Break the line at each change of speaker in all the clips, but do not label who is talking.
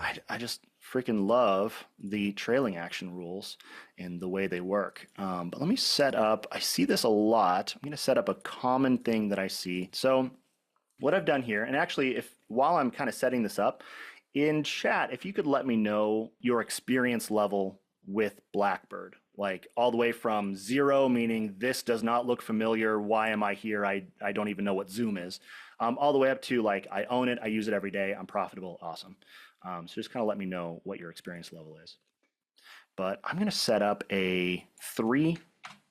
I just freaking love the trailing action rules and the way they work. But let me set up, I see this a lot. I'm going to set up a common thing that I see. So what I've done here, and actually if while I'm kind of setting this up, in chat, if you could let me know your experience level with Blackbird, like all the way from 0, meaning this does not look familiar, why am I here, I don't even know what Zoom is, all the way up to like I own it, I use it every day, I'm profitable, awesome. So just kind of let me know what your experience level is. But I'm going to set up a 3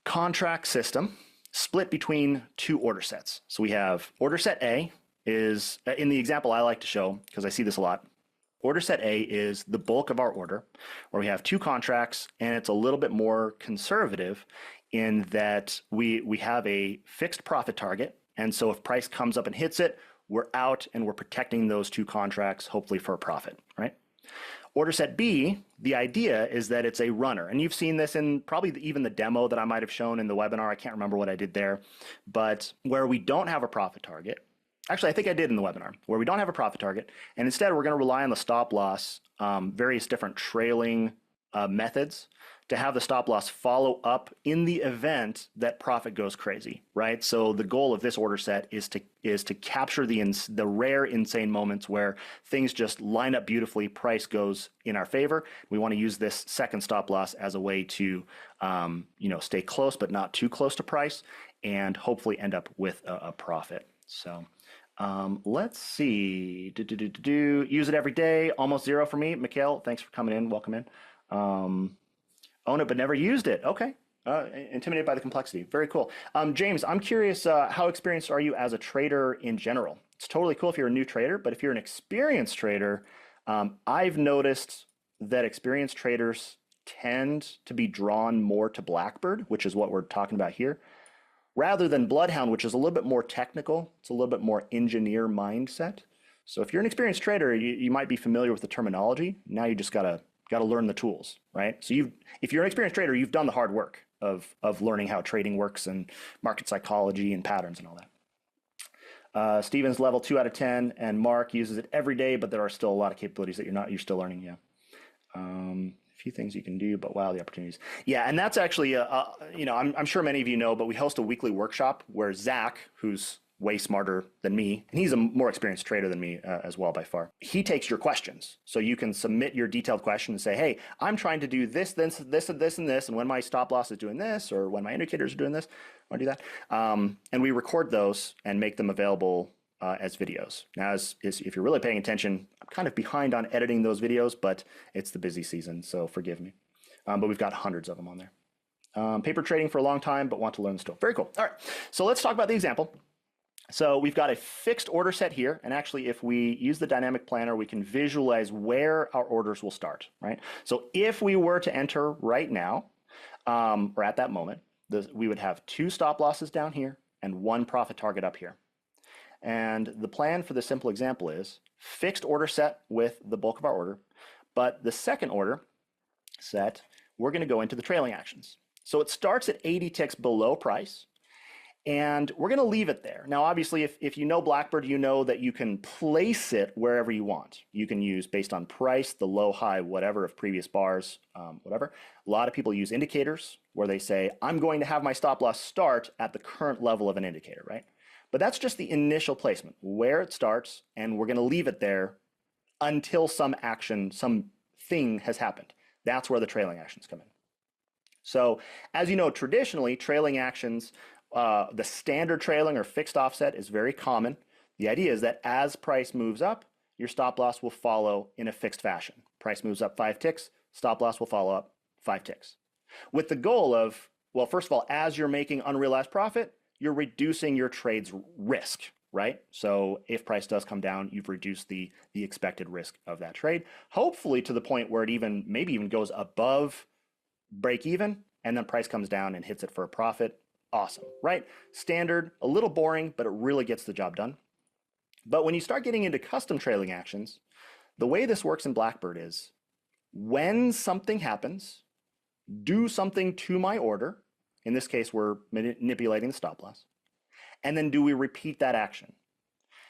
contract system split between 2 order sets. So we have order set A is, in the example I like to show, because I see this a lot, order set A is the bulk of our order, where we have 2 contracts, and it's a little bit more conservative in that we have a fixed profit target. And so if price comes up and hits it, we're out and we're protecting those 2 contracts, hopefully for a profit, right? Order set B, the idea is that it's a runner. And you've seen this in probably even the demo that I might have shown in the webinar. I can't remember what I did there. But where we don't have a profit target, actually, I think I did in the webinar, where we don't have a profit target, and instead we're going to rely on the stop loss, various different trailing methods to have the stop loss follow up in the event that profit goes crazy, right? So the goal of this order set is to capture the rare insane moments where things just line up beautifully, price goes in our favor. We want to use this second stop loss as a way to stay close but not too close to price, and hopefully end up with a profit. So let's see. Use it every day, almost 0 for me. Mikhail, thanks for coming in. Welcome in. Own it but never used it. Okay. Intimidated by the complexity. Very cool. James, I'm curious, how experienced are you as a trader in general? It's totally cool if you're a new trader, but if you're an experienced trader, I've noticed that experienced traders tend to be drawn more to Blackbird, which is what we're talking about here, rather than BloodHound, which is a little bit more technical. It's a little bit more engineer mindset. So if you're an experienced trader, you might be familiar with the terminology. Now you just gotta learn the tools, right? So if you're an experienced trader, you've done the hard work of learning how trading works and market psychology and patterns and all that. Steven's level 2 out of 10, and Mark uses it every day, but there are still a lot of capabilities that you're still learning. Yeah. A few things you can do, but wow, the opportunities. Yeah, and that's actually, I'm sure many of you know, but we host a weekly workshop where Zach, who's way smarter than me, and he's a more experienced trader than me as well by far. He takes your questions. So you can submit your detailed question and say, hey, I'm trying to do this, this, this, and this, and this, and when my stop loss is doing this, or when my indicators are doing this, I want to do that. And we record those and make them available as videos. Now, if you're really paying attention, I'm kind of behind on editing those videos, but it's the busy season, so forgive me. But we've got hundreds of them on there. Paper trading for a long time, but want to learn the tool. Very cool. All right, so let's talk about the example. So we've got a fixed order set here, and actually if we use the dynamic planner, we can visualize where our orders will start, right? So if we were to enter right now, or at that moment, we would have 2 stop losses down here and 1 profit target up here. And the plan for this simple example is fixed order set with the bulk of our order, but the second order set, we're going to go into the trailing actions. So it starts at 80 ticks below price, and we're going to leave it there. Now, obviously, if you know Blackbird, you know that you can place it wherever you want. You can use based on price, the low, high, whatever of previous bars, whatever. A lot of people use indicators where they say, I'm going to have my stop loss start at the current level of an indicator, right? But that's just the initial placement, where it starts, and we're going to leave it there until some action, something has happened. That's where the trailing actions come in. So as you know, traditionally, trailing actions, the standard trailing or fixed offset is very common. The idea is that as price moves up, your stop loss will follow in a fixed fashion. Price moves up 5 ticks, stop loss will follow up 5 ticks. With the goal of, well, first of all, as you're making unrealized profit, you're reducing your trade's risk, right? So if price does come down, you've reduced the expected risk of that trade, hopefully to the point where it maybe even goes above break even, and then price comes down and hits it for a profit. Awesome, right? Standard, a little boring, but it really gets the job done. But when you start getting into custom trailing actions, the way this works in Blackbird is when something happens, do something to my order. In this case, we're manipulating the stop loss. And then do we repeat that action?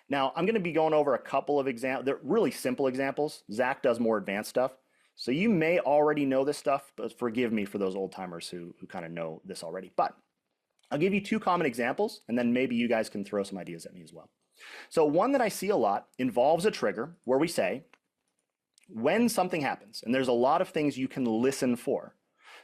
Now, I'm going to be going over a couple of examples. They're really simple examples. Zach does more advanced stuff. So you may already know this stuff, but forgive me for those old timers who kind of know this already. But I'll give you two common examples, and then maybe you guys can throw some ideas at me as well. So one that I see a lot involves a trigger where we say, when something happens, and there's a lot of things you can listen for.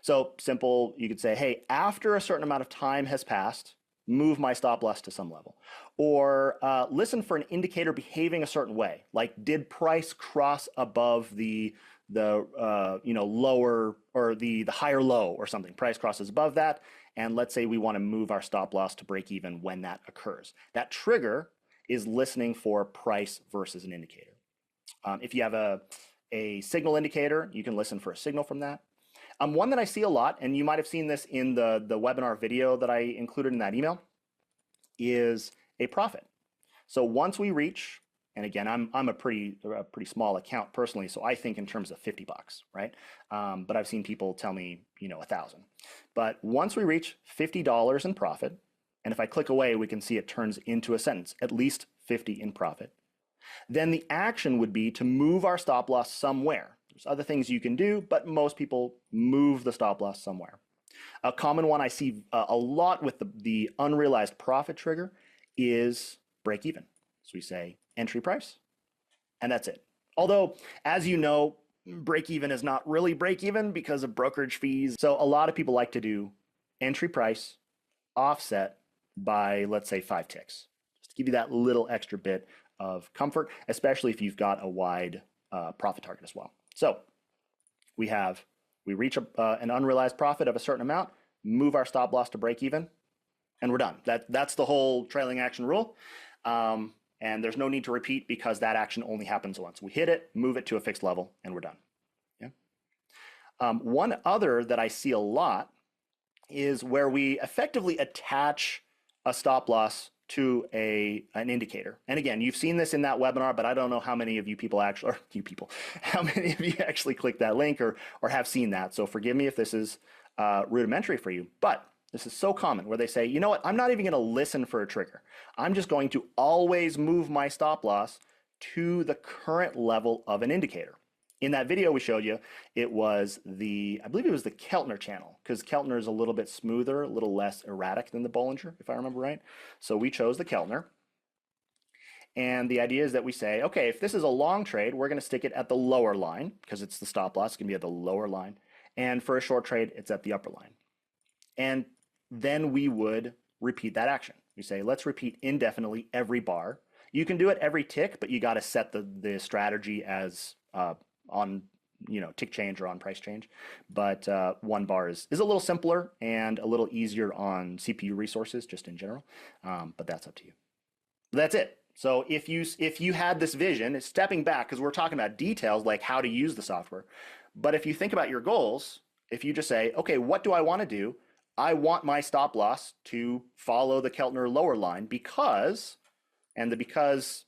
So simple, you could say, hey, after a certain amount of time has passed, move my stop loss to some level. Or listen for an indicator behaving a certain way, like did price cross above the lower or the higher low or something. Price crosses above that, and let's say we want to move our stop loss to break even when that occurs. That trigger is listening for price versus an indicator. If you have a signal indicator, you can listen for a signal from that. One that I see a lot, and you might have seen this in the webinar video that I included in that email, is a profit. So once we reach, and again, I'm a pretty small account personally, so I think in terms of $50, right? But I've seen people tell me, 1,000. But once we reach $50 in profit, and if I click away, we can see it turns into a sentence, at least 50 in profit. Then the action would be to move our stop loss somewhere. There's other things you can do, but most people move the stop loss somewhere. A common one I see a lot with the unrealized profit trigger is break even. So we say entry price, and that's it. Although, as you know, break even is not really break even because of brokerage fees. So a lot of people like to do entry price offset by, let's say, 5 ticks, just to give you that little extra bit of comfort, especially if you've got a wide profit target as well. So we reach an unrealized profit of a certain amount, move our stop loss to break even, and we're done. That's the whole trailing action rule. And there's no need to repeat because that action only happens once. We hit it, move it to a fixed level, and we're done. Yeah. One other that I see a lot is where we effectively attach a stop loss to an indicator. And again, you've seen this in that webinar, but I don't know how many of you people actually, how many of you actually click that link or have seen that. So forgive me if this is rudimentary for you, but this is so common where they say, you know what, I'm not even going to listen for a trigger. I'm just going to always move my stop loss to the current level of an indicator. In that video we showed you, it was I believe it was the Keltner channel, because Keltner is a little bit smoother, a little less erratic than the Bollinger, if I remember right. So we chose the Keltner. And the idea is that we say, okay, if this is a long trade, we're going to stick it at the lower line because it's the stop loss. It's going to be at the lower line. And for a short trade, it's at the upper line. And then we would repeat that action. We say, let's repeat indefinitely every bar. You can do it every tick, but you got to set the strategy as on tick change or on price change. But one bar is a little simpler and a little easier on CPU resources just in general. But that's up to you. That's it. So if you had this vision, it's stepping back because we're talking about details like how to use the software. But if you think about your goals, if you just say, okay, what do I want to do? I want my stop loss to follow the Keltner lower line because, and the because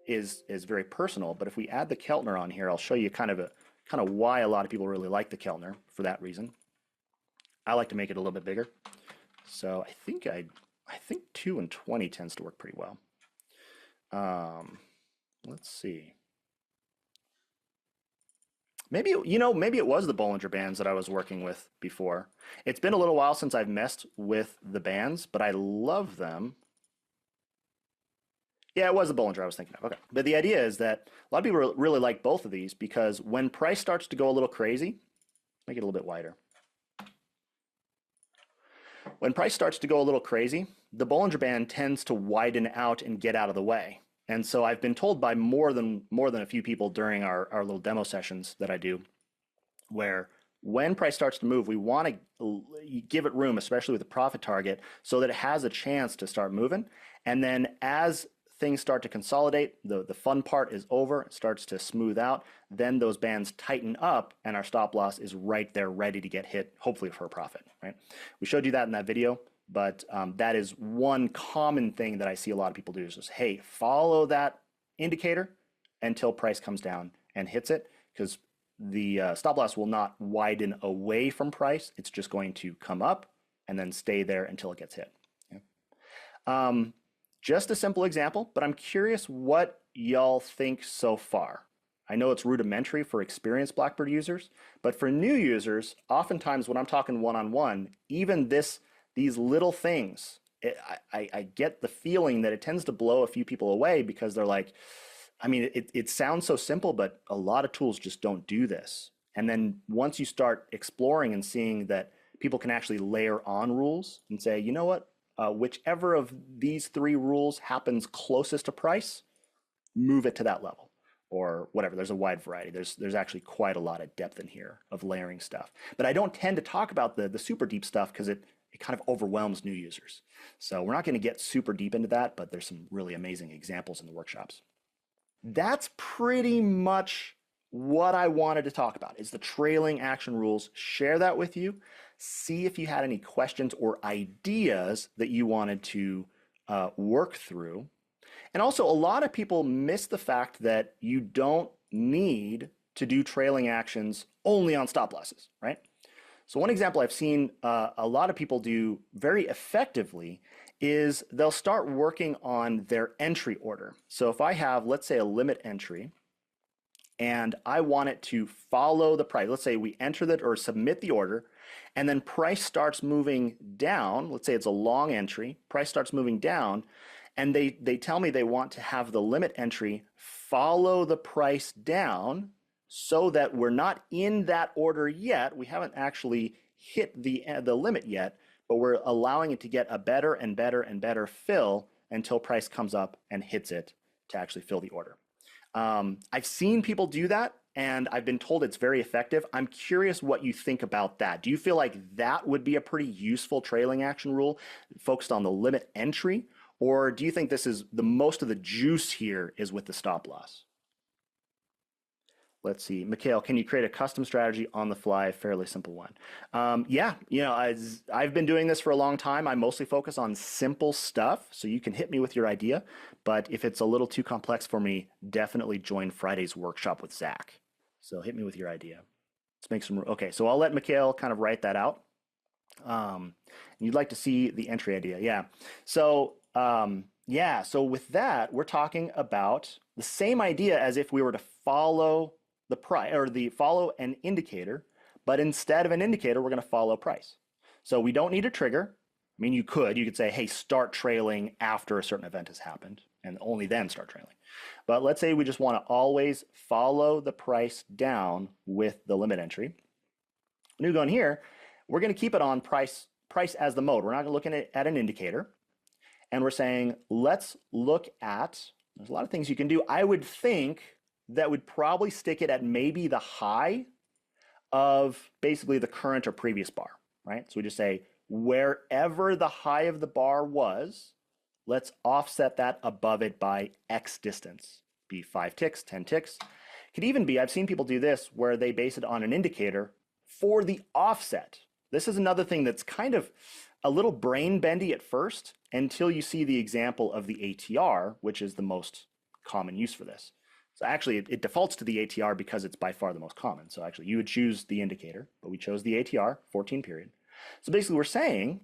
is very personal. But if we add the Keltner on here, I'll show you kind of why a lot of people really like the Keltner for that reason. I like to make it a little bit bigger. So I think 2 and 20 tends to work pretty well. Let's see. Maybe it was the Bollinger Bands that I was working with before. It's been a little while since I've messed with the bands, but I love them. Yeah, it was the Bollinger I was thinking of. Okay. But the idea is that a lot of people really like both of these because when price starts to go a little crazy, make it a little bit wider. When price starts to go a little crazy, the Bollinger Band tends to widen out and get out of the way. And so I've been told by more than a few people during our little demo sessions that I do, where when price starts to move, we want to give it room, especially with the profit target, so that it has a chance to start moving. And then as things start to consolidate, the fun part is over, it starts to smooth out, then those bands tighten up and our stop loss is right there ready to get hit, hopefully for a profit, right? We showed you that in that video. But that is one common thing that I see a lot of people do is just, hey, follow that indicator until price comes down and hits it, because the stop loss will not widen away from price. It's just going to come up and then stay there until it gets hit. Yeah. Just a simple example, but I'm curious what y'all think so far. I know it's rudimentary for experienced Blackbird users, but for new users, oftentimes when I'm talking one-on-one, even these little things, I get the feeling that it tends to blow a few people away because they're like, I mean, it sounds so simple, but a lot of tools just don't do this. And then once you start exploring and seeing that people can actually layer on rules and say, you know what, whichever of these three rules happens closest to price, move it to that level or whatever. There's a wide variety. There's actually quite a lot of depth in here of layering stuff. But I don't tend to talk about the super deep stuff because it kind of overwhelms new users. So we're not going to get super deep into that, but there's some really amazing examples in the workshops. That's pretty much what I wanted to talk about is the trailing action rules. Share that with you. See if you had any questions or ideas that you wanted to work through. And also, a lot of people miss the fact that you don't need to do trailing actions only on stop losses, right? So one example I've seen a lot of people do very effectively is they'll start working on their entry order. So if I have, let's say, a limit entry, and I want it to follow the price. Let's say we enter that or submit the order, and then price starts moving down. Let's say it's a long entry, price starts moving down, and they tell me they want to have the limit entry follow the price down so that we're not in that order yet. We haven't actually hit the limit yet, but we're allowing it to get a better and better and better fill until price comes up and hits it to actually fill the order. I've seen people do that, and I've been told it's very effective. I'm curious what you think about that. Do you feel like that would be a pretty useful trailing action rule focused on the limit entry, or do you think this is the most of the juice here is with the stop loss? Let's see, Mikhail, can you create a custom strategy on the fly? Fairly simple one. Yeah, I've been doing this for a long time. I mostly focus on simple stuff, so you can hit me with your idea. But if it's a little too complex for me, definitely join Friday's workshop with Zach. So hit me with your idea. Let's make some. Okay, so I'll let Mikhail kind of write that out. You'd like to see the entry idea, yeah. So so with that, we're talking about the same idea as if we were to follow the price or follow an indicator, but instead of an indicator, we're going to follow price. So we don't need a trigger. I mean, you could say, hey, start trailing after a certain event has happened and only then start trailing. But let's say we just want to always follow the price down with the limit entry. When we go in here, we're going to keep it on price as the mode. We're not looking at an indicator. And we're saying, let's look at, there's a lot of things you can do. I would think that would probably stick it at maybe the high of basically the current or previous bar, right? So we just say, wherever the high of the bar was, let's offset that above it by X distance. Be 5 ticks, 10 ticks. Could even be, I've seen people do this where they base it on an indicator for the offset. This is another thing that's kind of a little brain bendy at first until you see the example of the ATR, which is the most common use for this. So actually it defaults to the ATR because it's by far the most common. So actually you would choose the indicator, but we chose the ATR, 14 period. So basically we're saying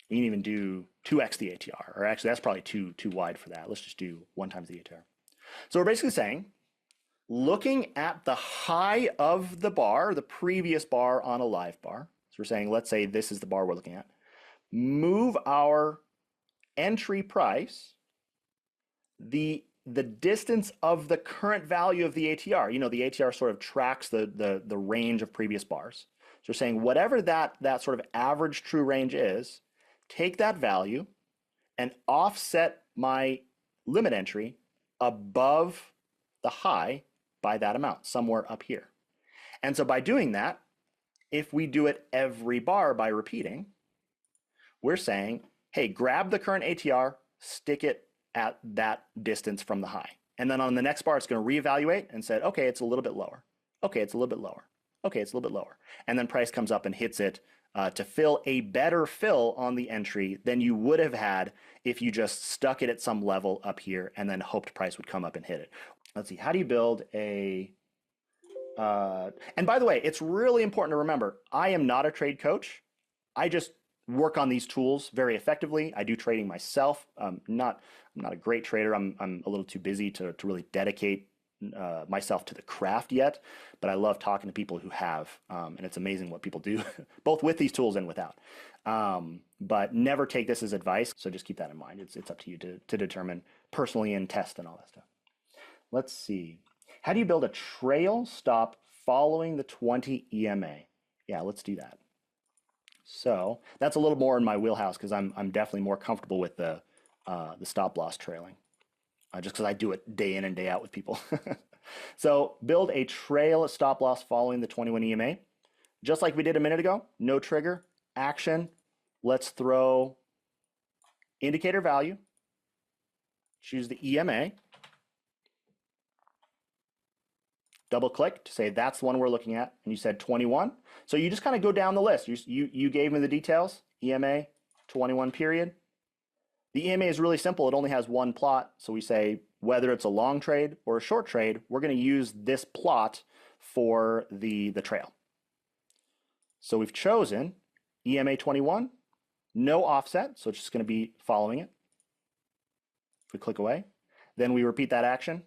you can even do 2x the ATR, or actually that's probably too wide for that. Let's just do 1 times the ATR. So we're basically saying, looking at the high of the bar, the previous bar on a live bar. So we're saying, let's say this is the bar we're looking at. Move our entry price, the distance of the current value of the ATR. You know, the ATR sort of tracks the range of previous bars. So we're saying whatever that sort of average true range is, take that value and offset my limit entry above the high by that amount, somewhere up here. And so by doing that, if we do it every bar by repeating, we're saying, hey, grab the current ATR, stick it at that distance from the high. And then on the next bar, it's going to reevaluate and say, okay, it's a little bit lower. Okay, it's a little bit lower. Okay, it's a little bit lower. And then price comes up and hits it to fill a better fill on the entry than you would have had if you just stuck it at some level up here and then hoped price would come up and hit it. Let's see, how do you build a... and by the way, it's really important to remember, I am not a trade coach. I just work on these tools very effectively. I do trading myself. I'm not a great trader. I'm a little too busy to really dedicate myself to the craft yet, but I love talking to people who have, and it's amazing what people do, both with these tools and without. But never take this as advice, so just keep that in mind. It's up to you to determine personally and test and all that stuff. Let's see. How do you build a trail stop following the 20 EMA? Yeah, let's do that. So that's a little more in my wheelhouse because I'm definitely more comfortable with the stop loss trailing. Just because I do it day in and day out with people. So build a trail stop loss following the 21 EMA. Just like we did a minute ago, no trigger, action. Let's throw indicator value, choose the EMA, double click to say that's the one we're looking at, and you said 21. So you just kind of go down the list. You gave me the details, EMA, 21 period. The EMA is really simple. It only has one plot. So we say whether it's a long trade or a short trade, we're going to use this plot for the trail. So we've chosen EMA 21, no offset. So it's just going to be following it. If we click away, then we repeat that action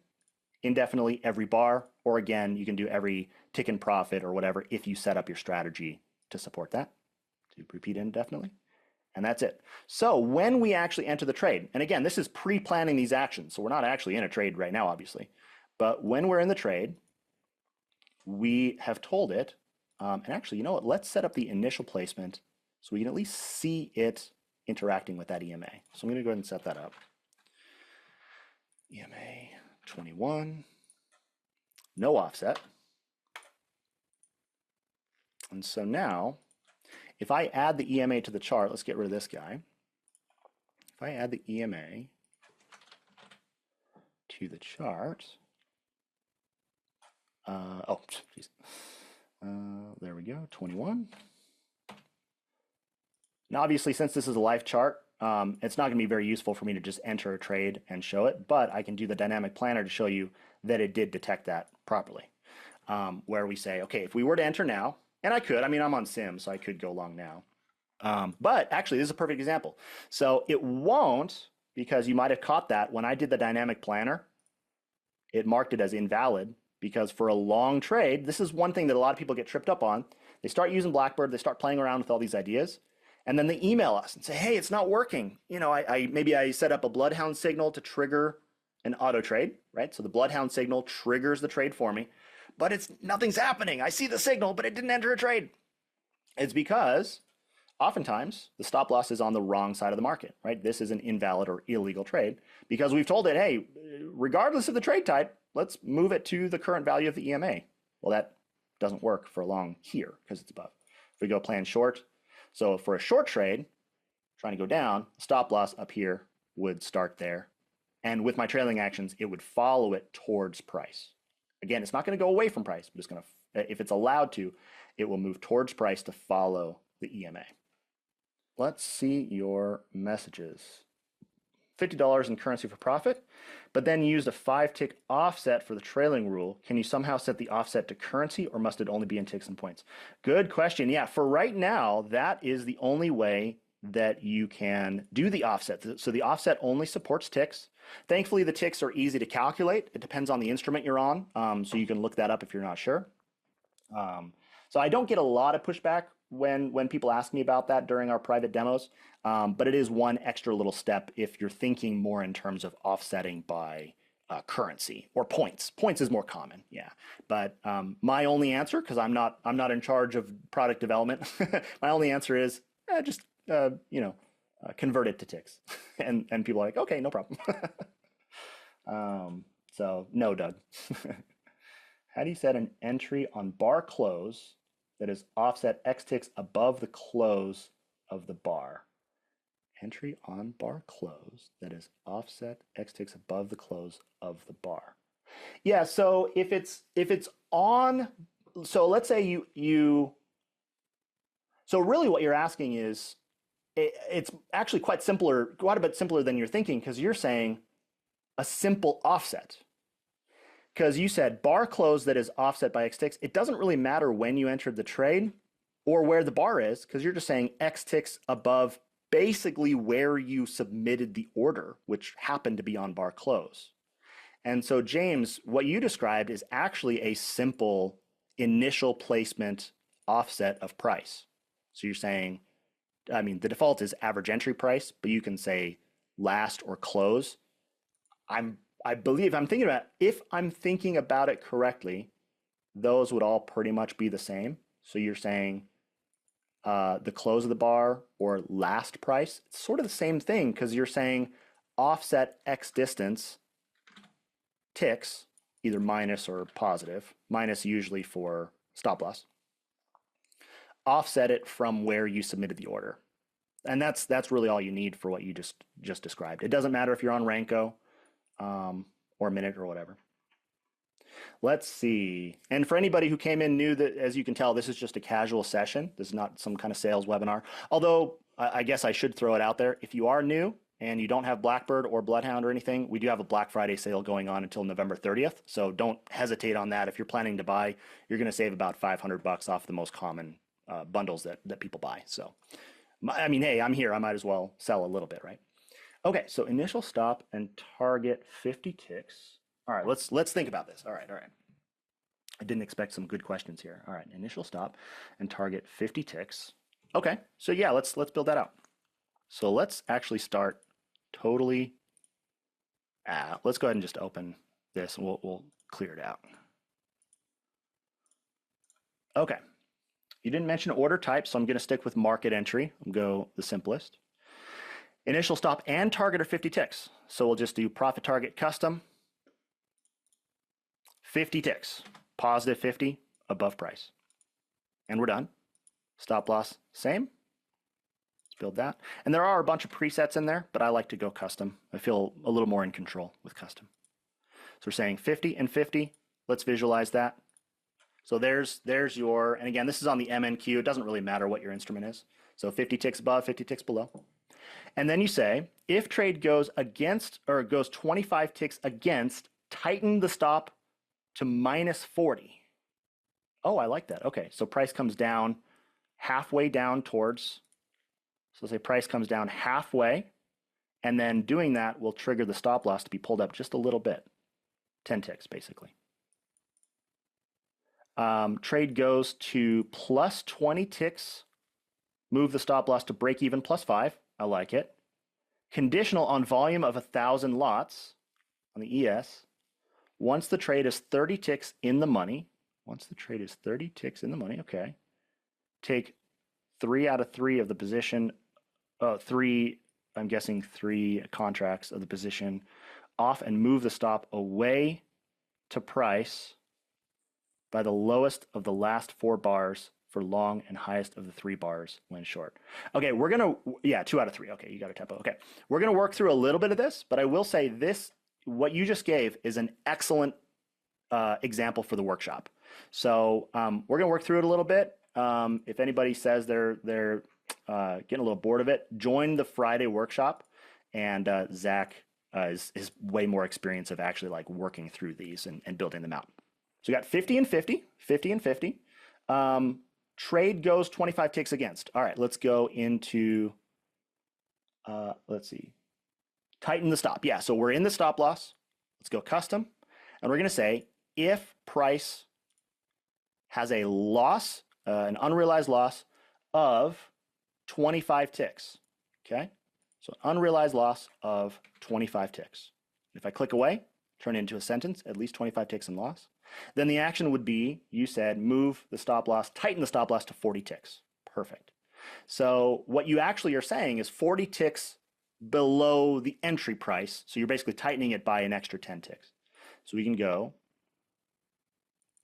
indefinitely every bar, or again, you can do every tick in profit or whatever if you set up your strategy to support that. To repeat indefinitely. And that's it. So when we actually enter the trade, and again, this is pre-planning these actions, so we're not actually in a trade right now, obviously. But when we're in the trade, we have told it, and actually, you know what? Let's set up the initial placement so we can at least see it interacting with that EMA. So I'm going to go ahead and set that up. EMA 21, no offset. And so now, if I add the EMA to the chart, let's get rid of this guy. If I add the EMA to the chart, there we go, 21. Now, obviously, since this is a live chart, it's not going to be very useful for me to just enter a trade and show it, but I can do the dynamic planner to show you that it did detect that properly, where we say, okay, if we were to enter now, and I could, I mean, I'm on sim, so I could go long now. But actually, this is a perfect example. So it won't, because you might have caught that when I did the dynamic planner, it marked it as invalid, because for a long trade, this is one thing that a lot of people get tripped up on. They start using Blackbird, they start playing around with all these ideas, and then they email us and say, hey, it's not working. You know, maybe I set up a BloodHound signal to trigger an auto trade, right? So the BloodHound signal triggers the trade for me, but nothing's happening. I see the signal, but it didn't enter a trade. It's because oftentimes the stop loss is on the wrong side of the market, right? This is an invalid or illegal trade because we've told it, hey, regardless of the trade type, let's move it to the current value of the EMA. Well, that doesn't work for long here because it's above. If we go plan short, so for a short trade, trying to go down, stop loss up here would start there. And with my trailing actions, it would follow it towards price. Again, it's not going to go away from price, but it's going to, if it's allowed to, it will move towards price to follow the EMA. Let's see your messages. $50 in currency for profit, but then used a 5-tick offset for the trailing rule. Can you somehow set the offset to currency, or must it only be in ticks and points? Good question. Yeah, for right now, that is the only way that you can do the offset. So the offset only supports ticks. Thankfully, the ticks are easy to calculate. It depends on the instrument you're on, so you can look that up if you're not sure. So I don't get a lot of pushback when people ask me about that during our private demos, but it is one extra little step if you're thinking more in terms of offsetting by currency or points. Points is more common, yeah. But my only answer, because I'm not in charge of product development, my only answer is just convert it to ticks, and people are like, okay, no problem. So no, Doug. How do you set an entry on bar close that is offset X ticks above the close of the bar? Entry on bar close that is offset X ticks above the close of the bar. Yeah, so if it's on, so let's say so really what you're asking is, it's actually quite a bit simpler than you're thinking, because you're saying a simple offset. Because you said bar close that is offset by X ticks. It doesn't really matter when you entered the trade. or where the bar is, because you're just saying X ticks above basically where you submitted the order, which happened to be on bar close. And so, James, what you described is actually a simple initial placement offset of price. So you're saying, I mean, the default is average entry price, but you can say last or close. I believe if I'm thinking about it correctly, those would all pretty much be the same. So you're saying the close of the bar or last price. It's sort of the same thing because you're saying offset X distance ticks, either minus or positive, minus usually for stop loss. Offset it from where you submitted the order. And that's really all you need for what you just described. It doesn't matter if you're on Ranko or Minute or whatever. Let's see. And for anybody who came in new, that as you can tell, this is just a casual session. This is not some kind of sales webinar. Although I guess I should throw it out there. If you are new and you don't have Blackbird or BloodHound or anything, we do have a Black Friday sale going on until November 30th. So don't hesitate on that. If you're planning to buy, you're going to save about $500 off the most common bundles that people buy. So, I mean, hey, I'm here. I might as well sell a little bit, right? Okay, so initial stop and target 50 ticks. All right, let's think about this. All right. I didn't expect some good questions here. All right, initial stop and target 50 ticks. Okay, so yeah, let's build that out. So let's actually start totally. Let's go ahead and just open this and we'll clear it out. Okay, you didn't mention order type, so I'm going to stick with market entry. I'll go the simplest. Initial stop and target are 50 ticks. So we'll just do profit target custom, 50 ticks, positive 50 above price. And we're done. Stop loss, same. Let's build that. And there are a bunch of presets in there, but I like to go custom. I feel a little more in control with custom. So we're saying 50 and 50. Let's visualize that. So there's your, and again, this is on the MNQ. It doesn't really matter what your instrument is. So 50 ticks above, 50 ticks below. And then you say, if trade goes against, or goes 25 ticks against, tighten the stop to minus 40. Oh, I like that. Okay, so price comes down halfway down towards, so say price comes down halfway, and then doing that will trigger the stop loss to be pulled up just a little bit, 10 ticks basically. Trade goes to plus 20 ticks, move the stop loss to break even plus 5. I like it. Conditional on volume of 1,000 lots on the ES. Once the trade is 30 ticks in the money, okay. Take 3 out of 3 of the position, I'm guessing 3 contracts of the position off and move the stop away to price by the lowest of the last 4 bars for long and highest of the 3 bars when short. Okay, we're gonna, 2 out of 3. Okay, you got a typo. Okay, we're gonna work through a little bit of this, but I will say this, what you just gave is an excellent example for the workshop. So we're gonna work through it a little bit. If anybody says they're getting a little bored of it, join the Friday workshop, and Zach is way more experience of actually like working through these and building them out. So we got 50 and 50, 50 and 50. Trade goes 25 ticks against. All right, let's go into, let's see, tighten the stop. Yeah, so we're in the stop loss. Let's go custom. And we're going to say if price has a loss, an unrealized loss of 25 ticks. Okay, so unrealized loss of 25 ticks. If I click away, turn it into a sentence, at least 25 ticks in loss. Then the action would be, you said, move the stop loss, tighten the stop loss to 40 ticks. Perfect. So what you actually are saying is 40 ticks below the entry price. So you're basically tightening it by an extra 10 ticks. So we can go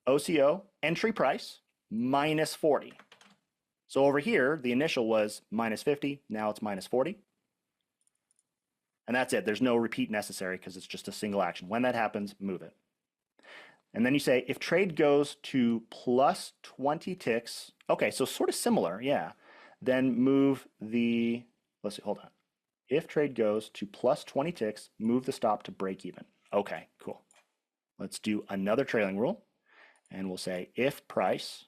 OCO, entry price, minus 40. So over here, the initial was minus 50. Now it's minus 40. And that's it. There's no repeat necessary because it's just a single action. When that happens, move it. And then you say, if trade goes to plus 20 ticks, okay, so sort of similar, yeah. Then move the, let's see, hold on. If trade goes to plus 20 ticks, move the stop to break even. Okay, cool. Let's do another trailing rule. And we'll say, if price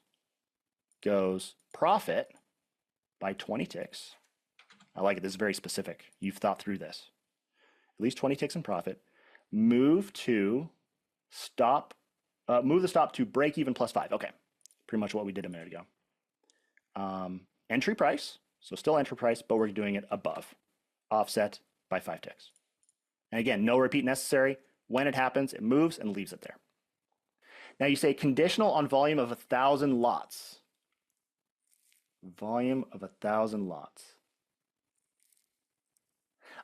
goes profit by 20 ticks. I like it. This is very specific. You've thought through this. At least 20 ticks in profit. Move the stop to break even plus 5. Okay, pretty much what we did a minute ago. Entry price, so still entry price, but we're doing it above. Offset by 5 ticks. And again, no repeat necessary. When it happens, it moves and leaves it there. Now you say conditional on volume of 1,000 lots. Volume of 1,000 lots.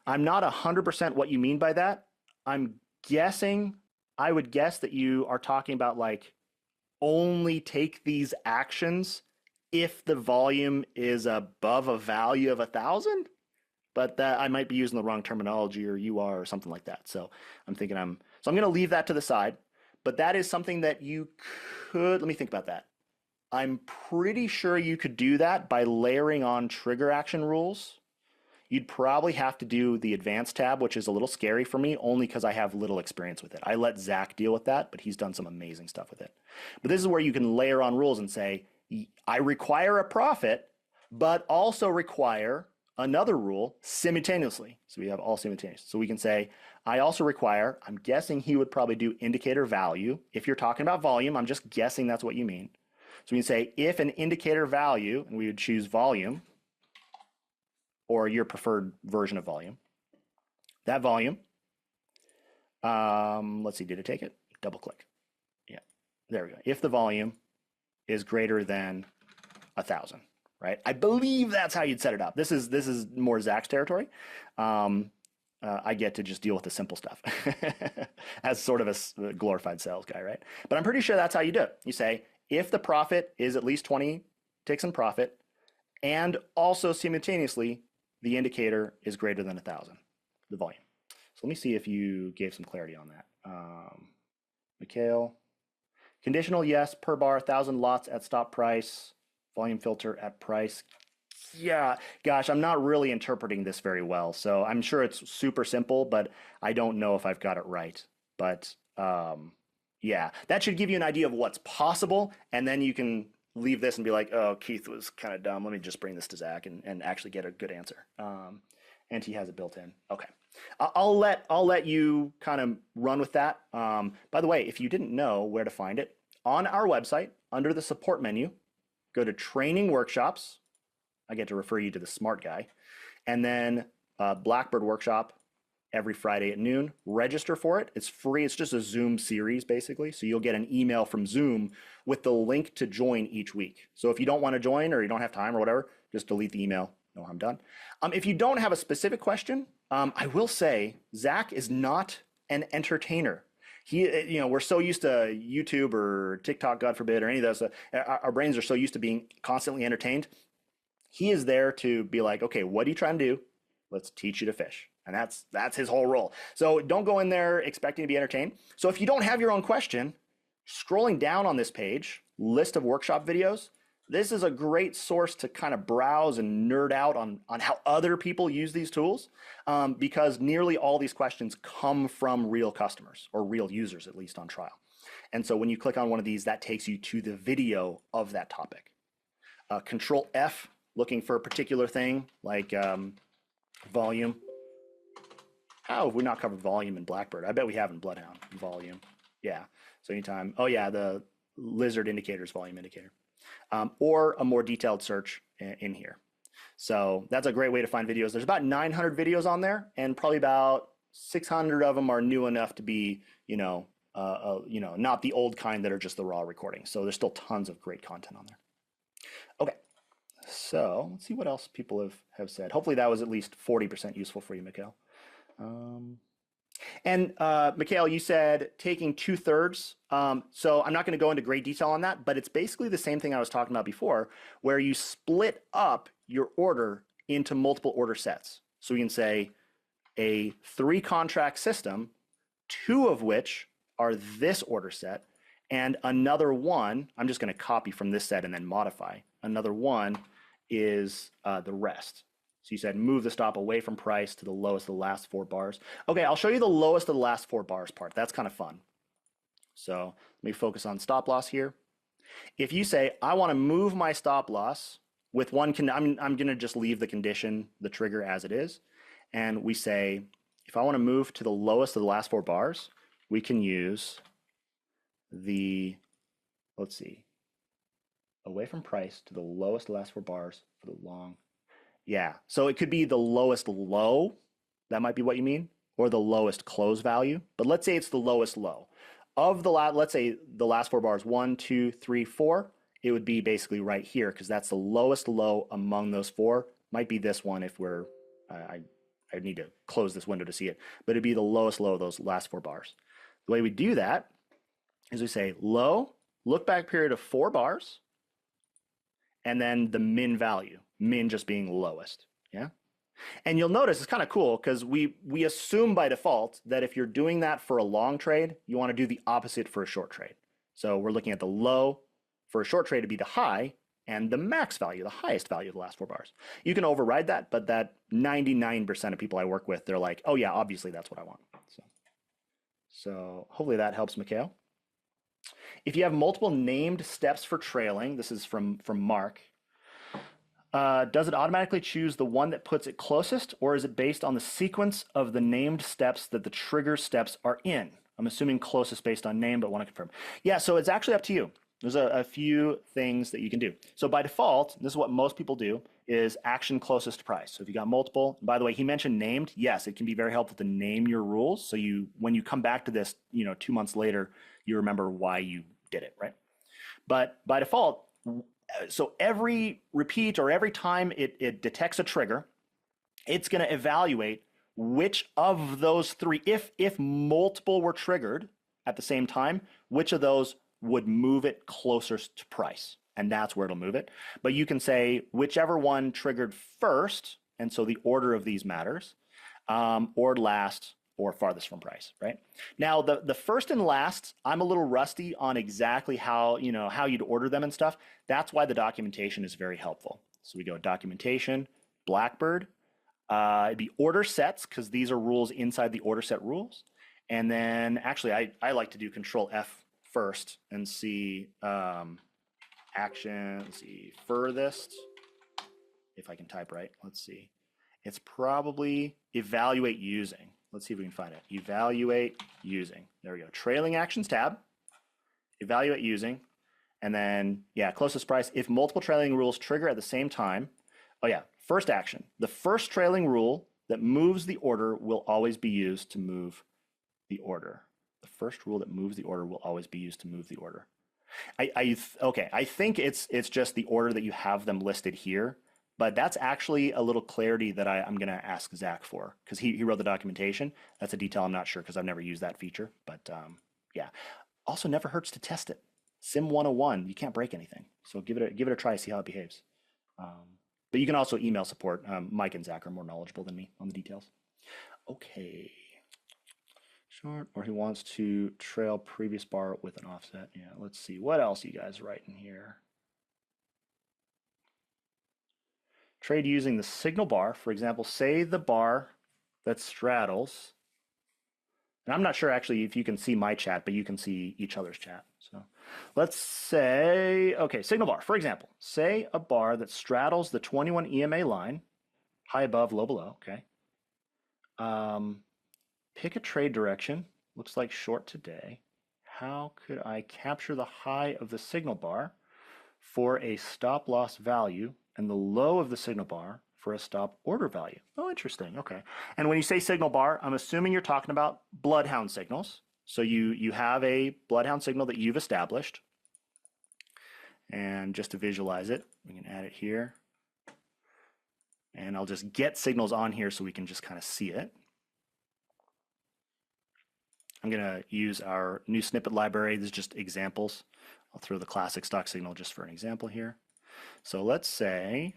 I'm not 100% what you mean by that. I would guess that you are talking about like only take these actions if the volume is above a value of 1,000, but that I might be using the wrong terminology, or you are, or something like that. So I'm going to leave that to the side, but that is something that you could, let me think about that. I'm pretty sure you could do that by layering on trigger action rules. You'd probably have to do the advanced tab, which is a little scary for me, only because I have little experience with it. I let Zach deal with that, but he's done some amazing stuff with it. But this is where you can layer on rules and say, I require a profit, but also require another rule simultaneously. So we have all simultaneous. So we can say, I also require, I'm guessing he would probably do indicator value. If you're talking about volume, I'm just guessing that's what you mean. So we can say, if an indicator value, and we would choose volume, or your preferred version of volume. That volume, let's see, did it take it? Double click. Yeah, there we go. If the volume is greater than 1,000, right? I believe that's how you'd set it up. This is more Zach's territory. I get to just deal with the simple stuff as sort of a glorified sales guy, right? But I'm pretty sure that's how you do it. You say, if the profit is at least 20 ticks in profit, and also simultaneously, the indicator is greater than 1,000, the volume. So let me see if you gave some clarity on that. Mikhail, conditional, yes, per bar, 1,000 lots at stop price, volume filter at price. Yeah, gosh, I'm not really interpreting this very well. So I'm sure it's super simple, but I don't know if I've got it right. But yeah, that should give you an idea of what's possible, and then you can leave this and be like, oh, Keith was kind of dumb. Let me just bring this to Zach and actually get a good answer. And he has it built in. Okay. I'll let you kind of run with that. By the way, if you didn't know where to find it, on our website, under the support menu, go to training workshops. I get to refer you to the smart guy. And then Blackbird workshop every Friday at noon. Register for it. It's free. It's just a Zoom series, basically. So you'll get an email from Zoom with the link to join each week. So if you don't want to join, or you don't have time or whatever, just delete the email. No harm done. If you don't have a specific question, I will say Zach is not an entertainer. We're so used to YouTube or TikTok, God forbid, or any of those. Our brains are so used to being constantly entertained. He is there to be like, okay, what are you trying to do? Let's teach you to fish. And that's his whole role. So don't go in there expecting to be entertained. So if you don't have your own question, scrolling down on this page, list of workshop videos, this is a great source to kind of browse and nerd out on how other people use these tools, because nearly all these questions come from real customers, or real users, at least on trial. And so when you click on one of these, that takes you to the video of that topic. Control F, looking for a particular thing like volume. How have we not covered volume in Blackbird? I bet we have in BloodHound. Volume. Yeah. So anytime. Oh, yeah, the lizard indicators, volume indicator. Or a more detailed search in here. So that's a great way to find videos. There's about 900 videos on there, and probably about 600 of them are new enough to be, not the old kind that are just the raw recordings. So there's still tons of great content on there. Okay. So let's see what else people have said. Hopefully that was at least 40% useful for you, Mikhail. Mikhail, you said taking 2/3. So I'm not going to go into great detail on that, but it's basically the same thing I was talking about before, where you split up your order into multiple order sets. So we can say a 3-contract system, 2 of which are this order set, and another one, I'm just going to copy from this set and then modify. Another one is the rest. So you said move the stop away from price to the lowest of the last 4 bars. Okay, I'll show you the lowest of the last 4 bars part. That's kind of fun. So let me focus on stop loss here. If you say, I want to move my stop loss with one, I'm going to just leave the condition, the trigger as it is. And we say, if I want to move to the lowest of the last 4 bars, we can use the, let's see, away from price to the lowest of the last 4 bars for the long. Yeah, so it could be the lowest low. That might be what you mean, or the lowest close value. But let's say it's the lowest low. Of the let's say the last 4 bars, 1, 2, 3, 4, it would be basically right here because that's the lowest low among those 4. Might be this one if we're, I need to close this window to see it, but it'd be the lowest low of those last 4 bars. The way we do that is we say low, look back period of 4 bars, and then the min value, min just being lowest, yeah? And you'll notice it's kind of cool because we assume by default that if you're doing that for a long trade, you want to do the opposite for a short trade. So we're looking at the low for a short trade to be the high and the max value, the highest value of the last 4 bars. You can override that, but that 99% of people I work with, they're like, oh yeah, obviously that's what I want. So hopefully that helps, Mikhail. If you have multiple named steps for trailing, this is from Mark, does it automatically choose the one that puts it closest, or is it based on the sequence of the named steps that the trigger steps are in? I'm assuming closest based on name, but want to confirm. Yeah, so it's actually up to you. There's a few things that you can do. So by default, this is what most people do, is action closest to price. So if you got multiple, by the way, he mentioned named. Yes, it can be very helpful to name your rules. So when you come back to this, 2 months later, you remember why you did it, right? But by default, so every repeat or every time it detects a trigger, it's going to evaluate which of those 3, if multiple were triggered at the same time, which of those would move it closer to price. And that's where it'll move it. But you can say whichever one triggered first, and so the order of these matters, or last, or farthest from price, right? Now, the first and last, I'm a little rusty on exactly how you'd order them and stuff. That's why the documentation is very helpful. So we go documentation, Blackbird. It'd be order sets, because these are rules inside the order set rules. And then actually, I like to do Control F first and see action, let's see, furthest, if I can type right, let's see. It's probably evaluate using. Let's see if we can find it. Evaluate using. There we go. Trailing actions tab, evaluate using, and then, yeah, closest price. If multiple trailing rules trigger at the same time, oh yeah, first action. The first trailing rule that moves the order will always be used to move the order. The first rule that moves the order will always be used to move the order. Okay, I think it's just the order that you have them listed here, but that's actually a little clarity that I'm going to ask Zach for, because he wrote the documentation. That's a detail I'm not sure because I've never used that feature, but yeah. Also, never hurts to test it. Sim 101, you can't break anything, so give it a try, see how it behaves. But you can also email support. Mike and Zach are more knowledgeable than me on the details. Okay. Short, or he wants to trail previous bar with an offset. Yeah, let's see. What else you guys writing here? Trade using the signal bar. For example, say the bar that straddles, and I'm not sure actually if you can see my chat, but you can see each other's chat. So let's say, okay, signal bar. For example, say a bar that straddles the 21 EMA line, high above, low below, okay. Pick a trade direction, looks like short today. How could I capture the high of the signal bar for a stop loss value and the low of the signal bar for a stop order value? Oh, interesting, okay. And when you say signal bar, I'm assuming you're talking about BloodHound signals. So you have a BloodHound signal that you've established. And just to visualize it, we can add it here. And I'll just get signals on here so we can just kind of see it. I'm going to use our new snippet library. This is just examples. I'll throw the classic stock signal just for an example here. So let's say,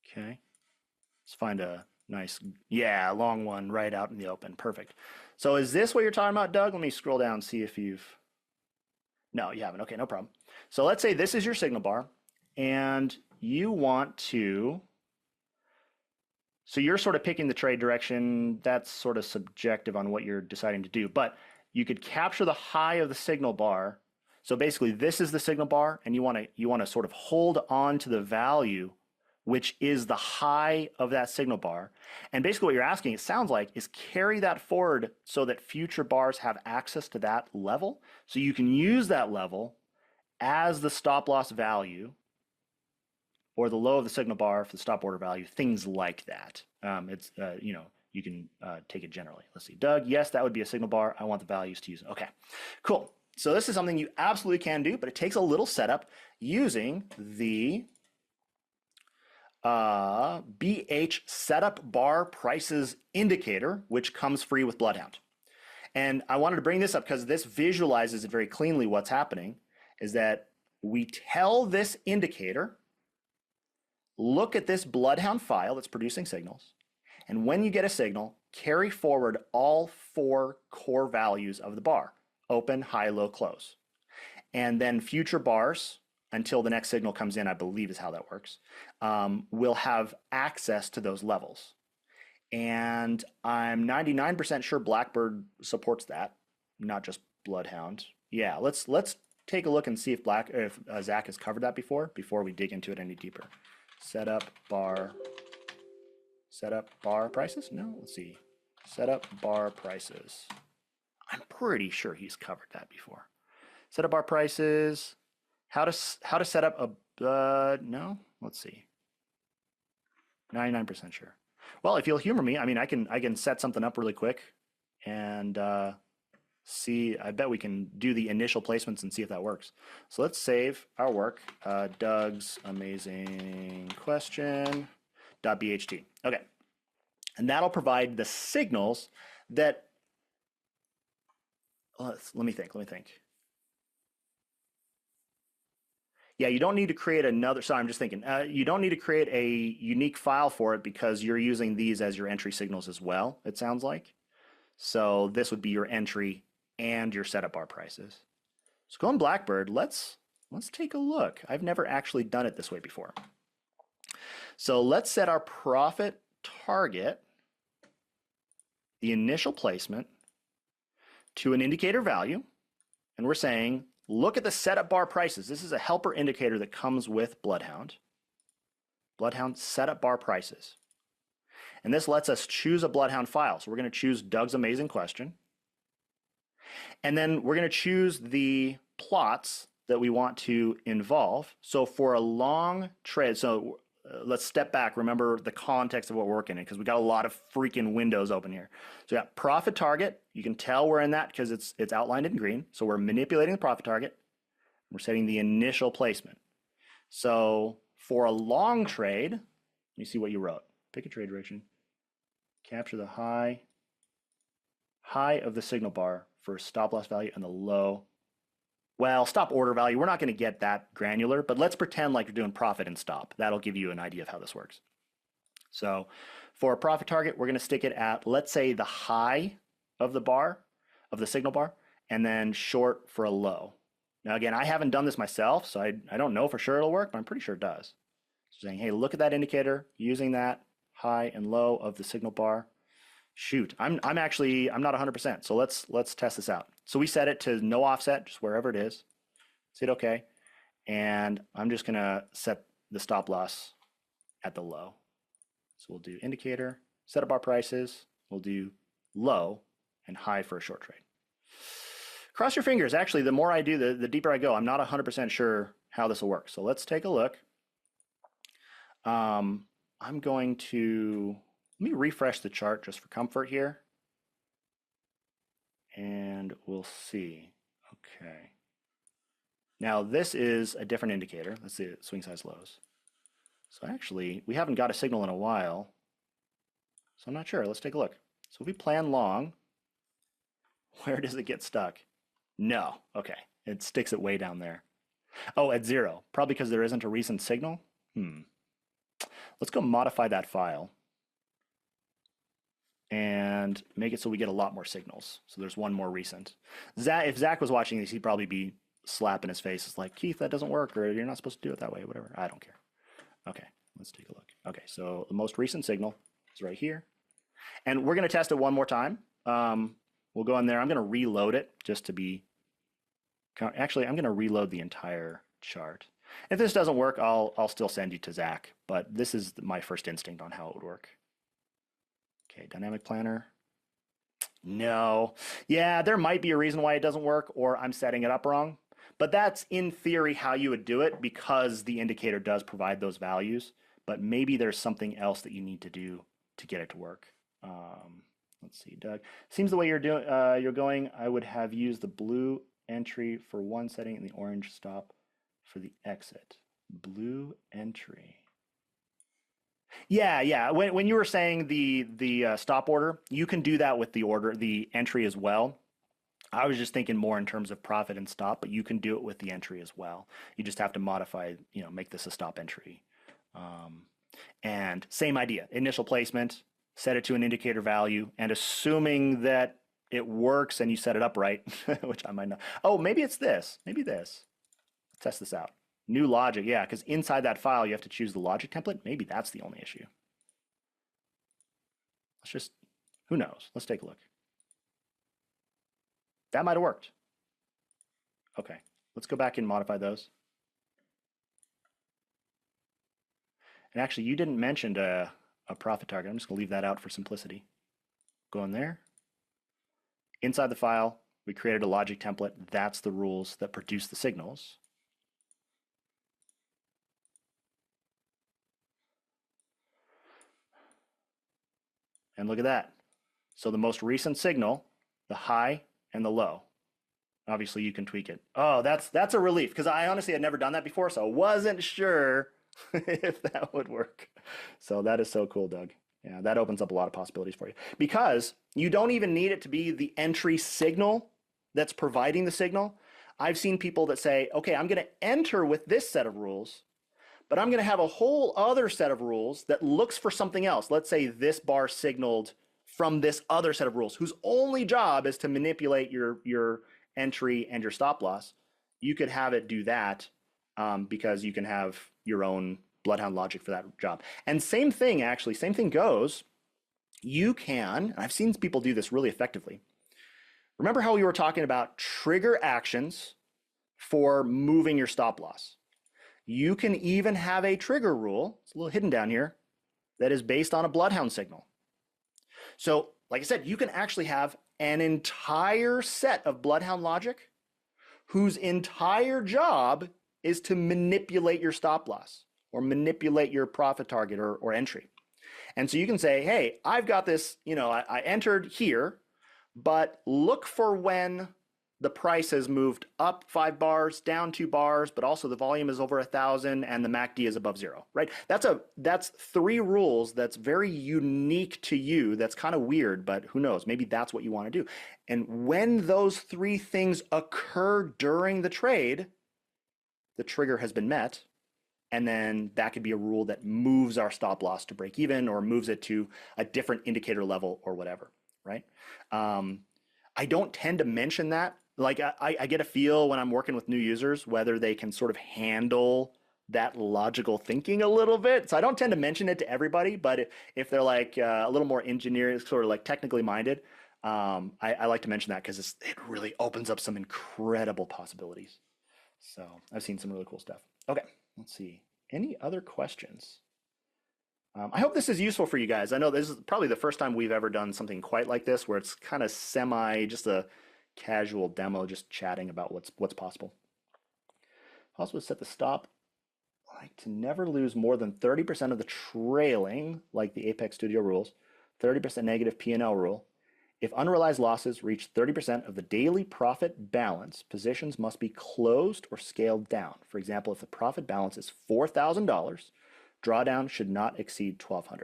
okay, let's find a nice, yeah, long one right out in the open. Perfect. So is this what you're talking about, Doug? Let me scroll down and see if you've, no, you haven't. Okay, no problem. So let's say this is your signal bar and you want to, so you're sort of picking the trade direction. That's sort of subjective on what you're deciding to do. But you could capture the high of the signal bar. So basically this is the signal bar, and you want to sort of hold on to the value which is the high of that signal bar. And basically what you're asking, it sounds like, is carry that forward so that future bars have access to that level. So you can use that level as the stop loss value or the low of the signal bar for the stop order value, things like that. You can take it generally. Let's see, Doug, yes, that would be a signal bar. I want the values to use it. Okay, cool. So this is something you absolutely can do, but it takes a little setup using the BH setup bar prices indicator, which comes free with BloodHound. And I wanted to bring this up because this visualizes it very cleanly. What's happening is that we tell this indicator, look at this BloodHound file that's producing signals, and when you get a signal, carry forward all 4 core values of the bar: open, high, low, close. And then future bars, until the next signal comes in, I believe is how that works, will have access to those levels. And I'm 99% sure Blackbird supports that, not just BloodHound. Yeah, let's take a look and see if Zach has covered that before we dig into it any deeper. Setup bar prices? No, let's see. Setup bar prices. I'm pretty sure he's covered that before. Setup bar prices. How to set up a no? Let's see. 99% sure. Well, if you'll humor me, I mean, I can set something up really quick and see. I bet we can do the initial placements and see if that works. So let's save our work. Doug's amazing question .bht. Okay, and that'll provide the signals that. Let me think. Yeah, you don't need to create another. So I'm just thinking, you don't need to create a unique file for it because you're using these as your entry signals as well, it sounds like. So this would be your entry and your setup bar prices. So go on Blackbird, let's take a look. I've never actually done it this way before. So let's set our profit target, the initial placement, to an indicator value, and we're saying, look at the setup bar prices. This is a helper indicator that comes with BloodHound. BloodHound setup bar prices. And this lets us choose a BloodHound file. So we're going to choose Doug's amazing question. And then we're going to choose the plots that we want to involve. So for a long trade, so let's step back. Remember the context of what we're working in because we got a lot of freaking windows open here. So we got profit target. You can tell we're in that because it's outlined in green. So we're manipulating the profit target. We're setting the initial placement. So for a long trade, let me see what you wrote. Pick a trade direction. Capture the high of the signal bar for stop loss value and the low. Well, stop order value, we're not going to get that granular, but let's pretend like you're doing profit and stop. That'll give you an idea of how this works. So for a profit target, we're going to stick it at, let's say, the high of the bar, of the signal bar, and then short for a low. Now, again, I haven't done this myself, so I don't know for sure it'll work, but I'm pretty sure it does. So saying, hey, look at that indicator, using that high and low of the signal bar. Shoot, I'm not 100%, so let's test this out. So we set it to no offset, just wherever it is. Hit OK, and I'm just gonna set the stop loss at the low. So we'll do indicator, setup bar prices. We'll do low and high for a short trade. Cross your fingers. Actually, the more I do, the deeper I go. I'm not 100% sure how this will work. So let's take a look. I'm going to. Let me refresh the chart just for comfort here. And we'll see. Okay. Now this is a different indicator. Let's see swing size lows. So actually, we haven't got a signal in a while. So I'm not sure. Let's take a look. So if we plan long, where does it get stuck? No. Okay. It sticks it way down there. Oh, at 0. Probably because there isn't a recent signal. Let's go modify that file and make it so we get a lot more signals. So there's one more recent. If Zach was watching this, he'd probably be slapping his face. It's like, Keith, that doesn't work, or you're not supposed to do it that way, whatever. I don't care. Okay, let's take a look. Okay, so the most recent signal is right here. And we're going to test it one more time. We'll go in there. I'm going to reload it just to be, actually, I'm going to reload the entire chart. If this doesn't work, I'll still send you to Zach, but this is my first instinct on how it would work. Okay, dynamic planner. No. Yeah, there might be a reason why it doesn't work, or I'm setting it up wrong. But that's in theory how you would do it because the indicator does provide those values. But maybe there's something else that you need to do to get it to work. Let's see, Doug. Seems the way you're going, I would have used the blue entry for one setting and the orange stop for the exit. Blue entry. Yeah. When you were saying the stop order, you can do that with the entry as well. I was just thinking more in terms of profit and stop, but you can do it with the entry as well. You just have to modify, make this a stop entry. And same idea, initial placement, set it to an indicator value, and assuming that it works and you set it up right, which I might not. Oh, maybe it's this. Maybe this. Let's test this out. New logic, yeah, because inside that file you have to choose the logic template. Maybe that's the only issue. Let's just, who knows? Let's take a look. That might have worked. Okay, let's go back and modify those. And actually, you didn't mention a profit target. I'm just going to leave that out for simplicity. Go in there. Inside the file, we created a logic template. That's the rules that produce the signals. And look at that. So the most recent signal, the high and the low. Obviously, you can tweak it. Oh, that's a relief because I honestly had never done that before, so I wasn't sure if that would work. So that is so cool, Doug. Yeah, that opens up a lot of possibilities for you because you don't even need it to be the entry signal that's providing the signal. I've seen people that say, okay, I'm going to enter with this set of rules, but I'm going to have a whole other set of rules that looks for something else. Let's say this bar signaled from this other set of rules whose only job is to manipulate your entry and your stop loss. You could have it do that because you can have your own BloodHound logic for that job. And same thing, actually, same thing goes. You can, I've seen people do this really effectively. Remember how we were talking about trigger actions for moving your stop loss? You can even have a trigger rule, it's a little hidden down here, that is based on a BloodHound signal. So, like I said, you can actually have an entire set of BloodHound logic whose entire job is to manipulate your stop loss or manipulate your profit target or entry. And so you can say, hey, I've got this, I entered here, but look for when the price has moved up 5 bars, down 2 bars, but also the volume is over 1,000 and the MACD is above 0, right? That's 3 rules that's very unique to you. That's kind of weird, but who knows? Maybe that's what you want to do. And when those 3 things occur during the trade, the trigger has been met. And then that could be a rule that moves our stop loss to break even or moves it to a different indicator level or whatever, right? I don't tend to mention that. Like I get a feel when I'm working with new users whether they can sort of handle that logical thinking a little bit. So I don't tend to mention it to everybody, but if they're like a little more engineering, sort of like technically minded, I like to mention that because it really opens up some incredible possibilities. So I've seen some really cool stuff. Okay, let's see. Any other questions? I hope this is useful for you guys. I know this is probably the first time we've ever done something quite like this, where it's kind of just a casual demo, just chatting about what's possible. Also set the stop like to never lose more than 30% of the trailing, like the Apex Studio rules, 30% negative P&L rule. If unrealized losses reach 30% of the daily profit balance, positions must be closed or scaled down. For example, if the profit balance is $4,000, drawdown should not exceed $1,200.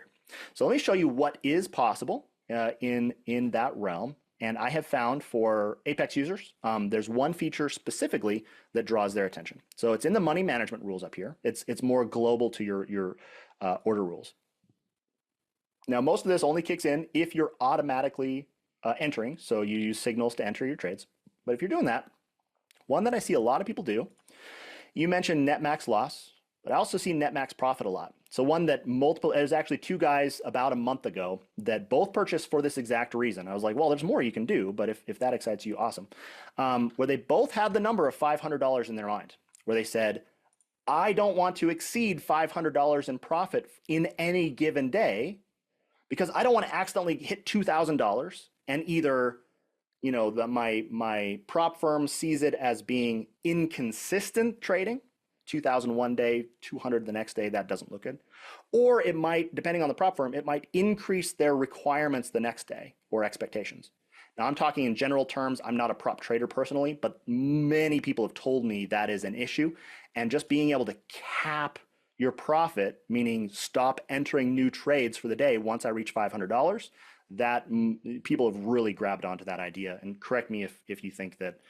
So let me show you what is possible in that realm. And I have found for Apex users, there's one feature specifically that draws their attention. So it's in the money management rules up here. It's more global to your order rules. Now, most of this only kicks in if you're automatically entering. So you use signals to enter your trades. But if you're doing that, one that I see a lot of people do, you mentioned net max loss. But I also see net max profit a lot. So one that there's actually two guys about a month ago that both purchased for this exact reason. I was like, well, there's more you can do, but if that excites you, awesome. Where they both had the number of $500 in their mind, where they said, I don't want to exceed $500 in profit in any given day because I don't want to accidentally hit $2,000 and either my prop firm sees it as being inconsistent trading, 2,000 one day, 200 the next day, that doesn't look good. Or it might, depending on the prop firm, it might increase their requirements the next day or expectations. Now I'm talking in general terms, I'm not a prop trader personally, but many people have told me that is an issue. And just being able to cap your profit, meaning stop entering new trades for the day once I reach $500, that people have really grabbed onto that idea. And correct me if you think that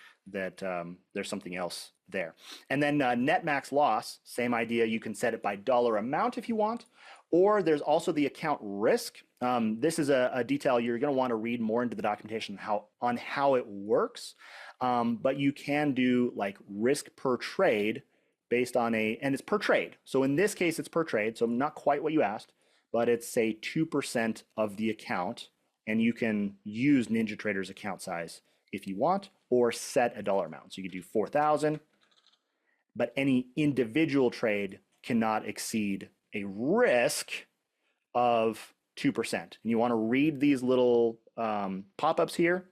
there's something else there. And then net max loss, same idea. You can set it by dollar amount if you want, or there's also the account risk. This is a detail you're going to want to read more into the documentation on how it works. But you can do like risk per trade based on and it's per trade. So in this case, it's per trade. So not quite what you asked, but it's say 2% of the account, and you can use NinjaTrader's account size if you want, or set a dollar amount. So you could do 4,000, but any individual trade cannot exceed a risk of 2%. And you want to read these little pop-ups here,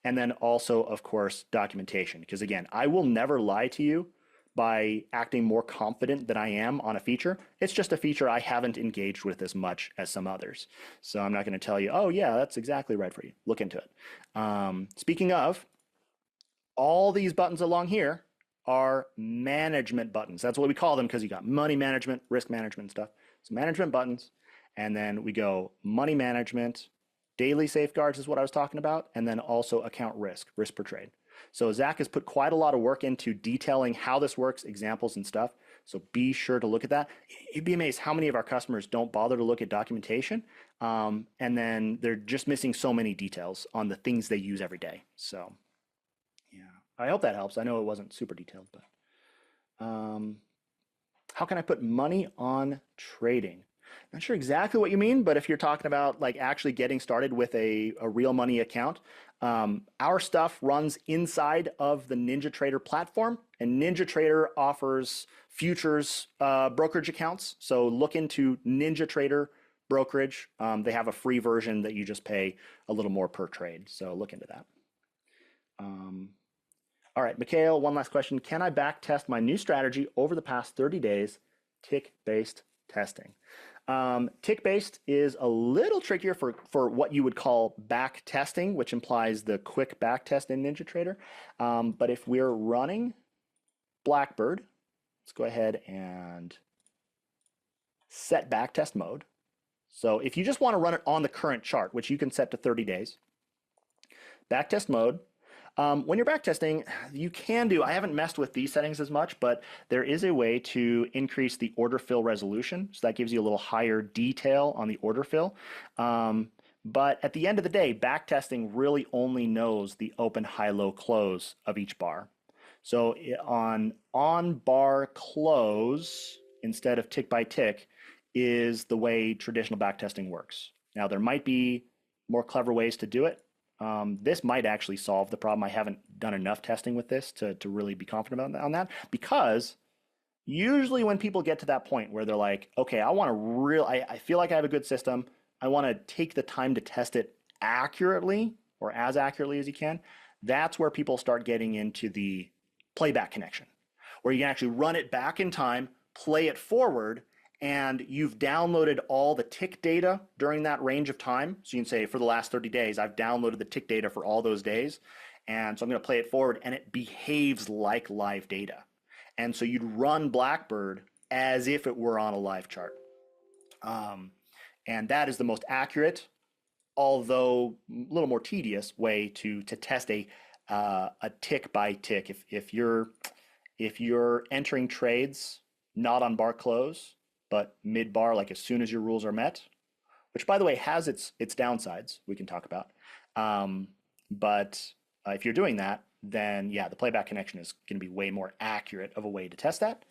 and then also, of course, documentation. Because again, I will never lie to you by acting more confident than I am on a feature. It's just a feature I haven't engaged with as much as some others. So I'm not going to tell you, oh yeah, that's exactly right for you. Look into it. Speaking of, all these buttons along here are management buttons. That's what we call them because you got money management, risk management stuff. So management buttons, and then we go money management, daily safeguards is what I was talking about, and then also account risk per trade. So Zach has put quite a lot of work into detailing how this works, examples and stuff. So be sure to look at that. You'd be amazed how many of our customers don't bother to look at documentation, and then they're just missing so many details on the things they use every day. So yeah, I hope that helps. I know it wasn't super detailed, but how can I put money on trading? Not sure exactly what you mean, but if you're talking about like actually getting started with a real money account, our stuff runs inside of the NinjaTrader platform, and NinjaTrader offers futures brokerage accounts. So look into NinjaTrader brokerage. They have a free version that you just pay a little more per trade. So look into that. All right, Mikhail, one last question. Can I back test my new strategy over the past 30 days, tick-based testing? Tick-based is a little trickier for what you would call back testing, which implies the quick back test in NinjaTrader. But if we're running Blackbird, let's go ahead and set back test mode. So if you just want to run it on the current chart, which you can set to 30 days, back test mode. When you're backtesting, you can do, I haven't messed with these settings as much, but there is a way to increase the order fill resolution. So that gives you a little higher detail on the order fill. But at the end of the day, backtesting really only knows the open, high, low, close of each bar. So on bar close, instead of tick by tick, is the way traditional backtesting works. Now, there might be more clever ways to do it. This might actually solve the problem. I haven't done enough testing with this to really be confident on that, because usually when people get to that point where they're like, okay, I feel like I have a good system. I want to take the time to test it accurately, or as accurately as you can. That's where people start getting into the playback connection, where you can actually run it back in time, play it forward, and you've downloaded all the tick data during that range of time. So you can say, for the last 30 days, I've downloaded the tick data for all those days. And so I'm going to play it forward, and it behaves like live data. And so you'd run Blackbird as if it were on a live chart. And that is the most accurate, although a little more tedious way to test a tick by tick. If you're entering trades not on bar close, but mid-bar, like as soon as your rules are met, which, by the way, has its downsides we can talk about. But if you're doing that, then yeah, the playback connection is going to be way more accurate of a way to test that.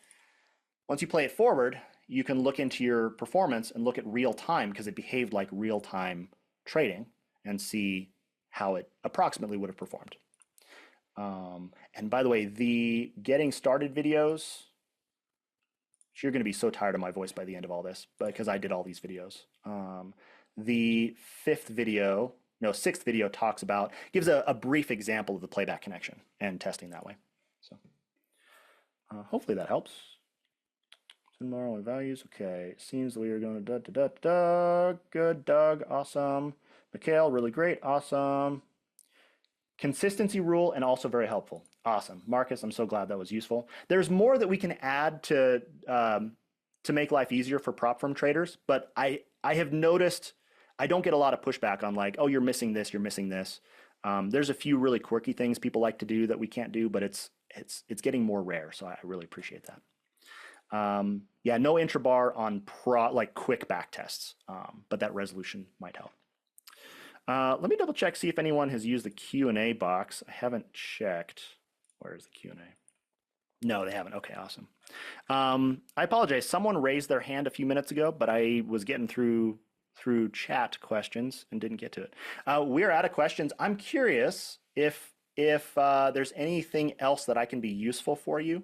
Once you play it forward, you can look into your performance and look at real time because it behaved like real time trading and see how it approximately would have performed. And by the way, the getting started videos, you're going to be so tired of my voice by the end of all this because I did all these videos. The sixth video talks about, gives a brief example of the playback connection and testing that way. So hopefully that helps. Tomorrow values, okay. Seems we are going to good, Doug, awesome. Mikhail, really great, awesome. Consistency rule and also very helpful. Awesome. Marcus, I'm so glad that was useful. There's more that we can add to make life easier for prop firm traders, but I have noticed I don't get a lot of pushback on like, oh, you're missing this, you're missing this. There's a few really quirky things people like to do that we can't do, but it's getting more rare, so I really appreciate that. Yeah, no intrabar on like quick back tests, but that resolution might help. Let me double check, see if anyone has used the Q&A box. I haven't checked. Where's the Q&A? No, they haven't. Okay, awesome. I apologize. Someone raised their hand a few minutes ago, but I was getting through chat questions and didn't get to it. We're out of questions. I'm curious if there's anything else that I can be useful for you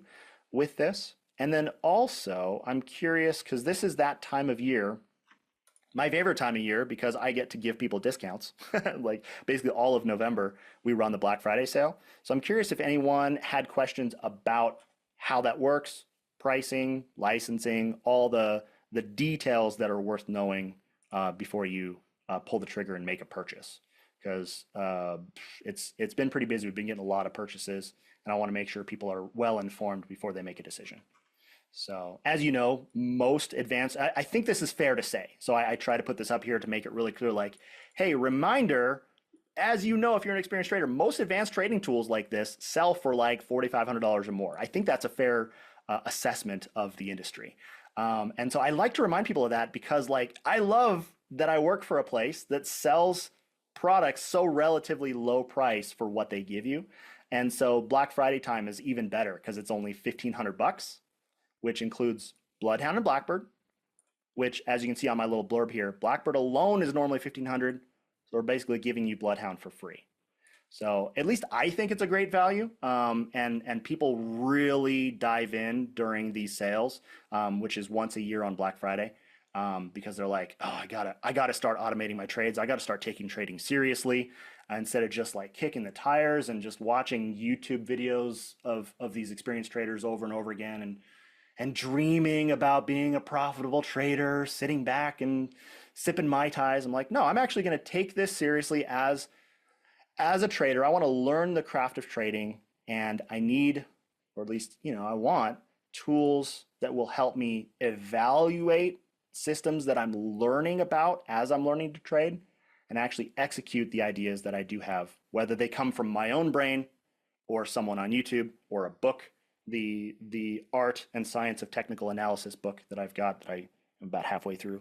with this. And then also, I'm curious, because this is that time of year, my favorite time of year, because I get to give people discounts. Like basically all of November, we run the Black Friday sale. So I'm curious if anyone had questions about how that works, pricing, licensing, all the details that are worth knowing before you pull the trigger and make a purchase. Because it's been pretty busy. We've been getting a lot of purchases, and I want to make sure people are well informed before they make a decision. So as you know, most advanced, I think this is fair to say. So I try to put this up here to make it really clear, like, hey, reminder, as you know, if you're an experienced trader, most advanced trading tools like this sell for like $4,500 or more. I think that's a fair assessment of the industry. And so I like to remind people of that because like, I love that I work for a place that sells products so relatively low price for what they give you. And so Black Friday time is even better because it's only $1,500, which includes BloodHound and BlackBird, which, as you can see on my little blurb here, BlackBird alone is normally $1,500. So we're basically giving you BloodHound for free. So at least I think it's a great value, and people really dive in during these sales, which is once a year on Black Friday, because they're like, oh, I gotta start automating my trades. I gotta start taking trading seriously instead of just like kicking the tires and just watching YouTube videos of these experienced traders over and over again and dreaming about being a profitable trader, sitting back and sipping Mai Tais. I'm like, no, I'm actually going to take this seriously as a trader. I want to learn the craft of trading, and I need, or at least, I want tools that will help me evaluate systems that I'm learning about as I'm learning to trade and actually execute the ideas that I do have, whether they come from my own brain or someone on YouTube or a book. The Art and Science of Technical Analysis book that I've got that I'm about halfway through.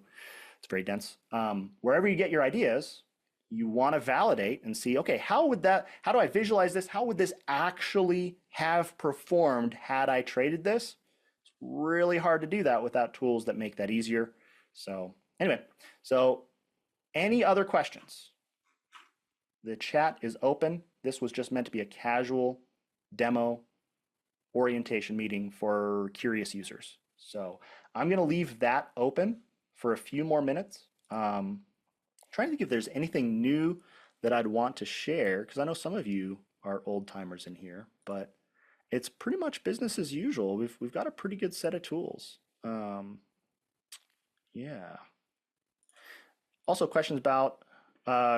It's very dense. Wherever you get your ideas, you want to validate and see, okay, how do I visualize this? How would this actually have performed had I traded this? It's really hard to do that without tools that make that easier. So anyway, any other questions? The chat is open. This was just meant to be a casual demo orientation meeting for curious users. So I'm going to leave that open for a few more minutes. Trying to think if there's anything new that I'd want to share, because I know some of you are old timers in here, but it's pretty much business as usual. We've got a pretty good set of tools. Yeah. Also questions about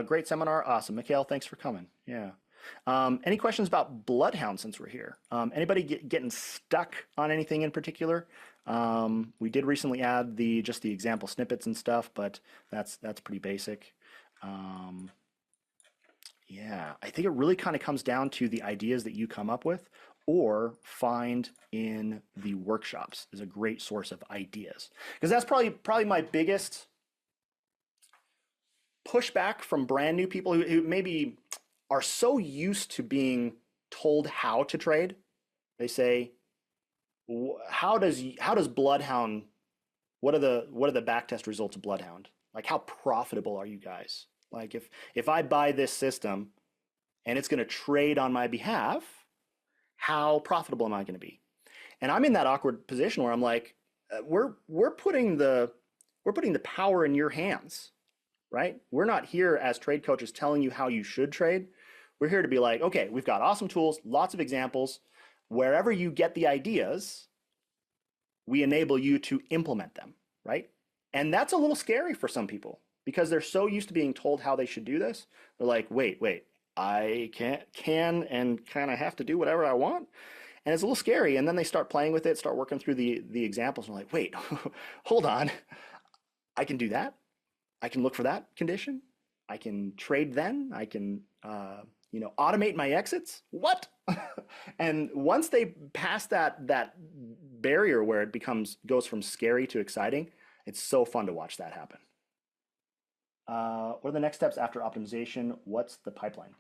great seminar. Awesome. Mikhail, thanks for coming. Yeah. Any questions about BloodHound since we're here? Anybody getting stuck on anything in particular? We did recently add just the example snippets and stuff, but that's pretty basic. Yeah, I think it really kind of comes down to the ideas that you come up with or find in the workshops is a great source of ideas, because that's probably my biggest pushback from brand new people who maybe are so used to being told how to trade. They say, how does Bloodhound, what are the backtest results of Bloodhound? Like how profitable are you guys? Like if I buy this system and it's going to trade on my behalf, how profitable am I going to be? And I'm in that awkward position where I'm like, we're putting the power in your hands, right? We're not here as trade coaches telling you how you should trade. We're here to be like, okay, we've got awesome tools, lots of examples. Wherever you get the ideas, we enable you to implement them, right? And that's a little scary for some people because they're so used to being told how they should do this. They're like, wait, I can and kind of have to do whatever I want. And it's a little scary. And then they start playing with it, start working through the examples, and like, wait, hold on. I can do that. I can look for that condition. I can trade then. I can automate my exits. What? And once they pass that barrier where it goes from scary to exciting, it's so fun to watch that happen. What are the next steps after optimization? What's the pipeline?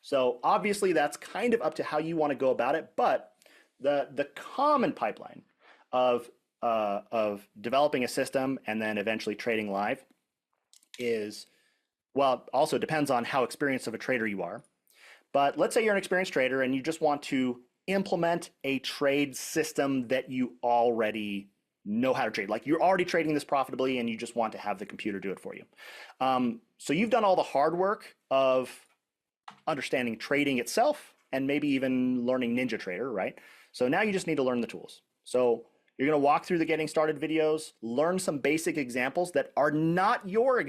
So obviously that's kind of up to how you want to go about it, but the common pipeline of developing a system and then eventually trading live is, well, also depends on how experienced of a trader you are. But let's say you're an experienced trader and you just want to implement a trade system that you already know how to trade. Like you're already trading this profitably and you just want to have the computer do it for you. So you've done all the hard work of understanding trading itself and maybe even learning NinjaTrader, right? So now you just need to learn the tools. So you're going to walk through the getting started videos, learn some basic examples that are not your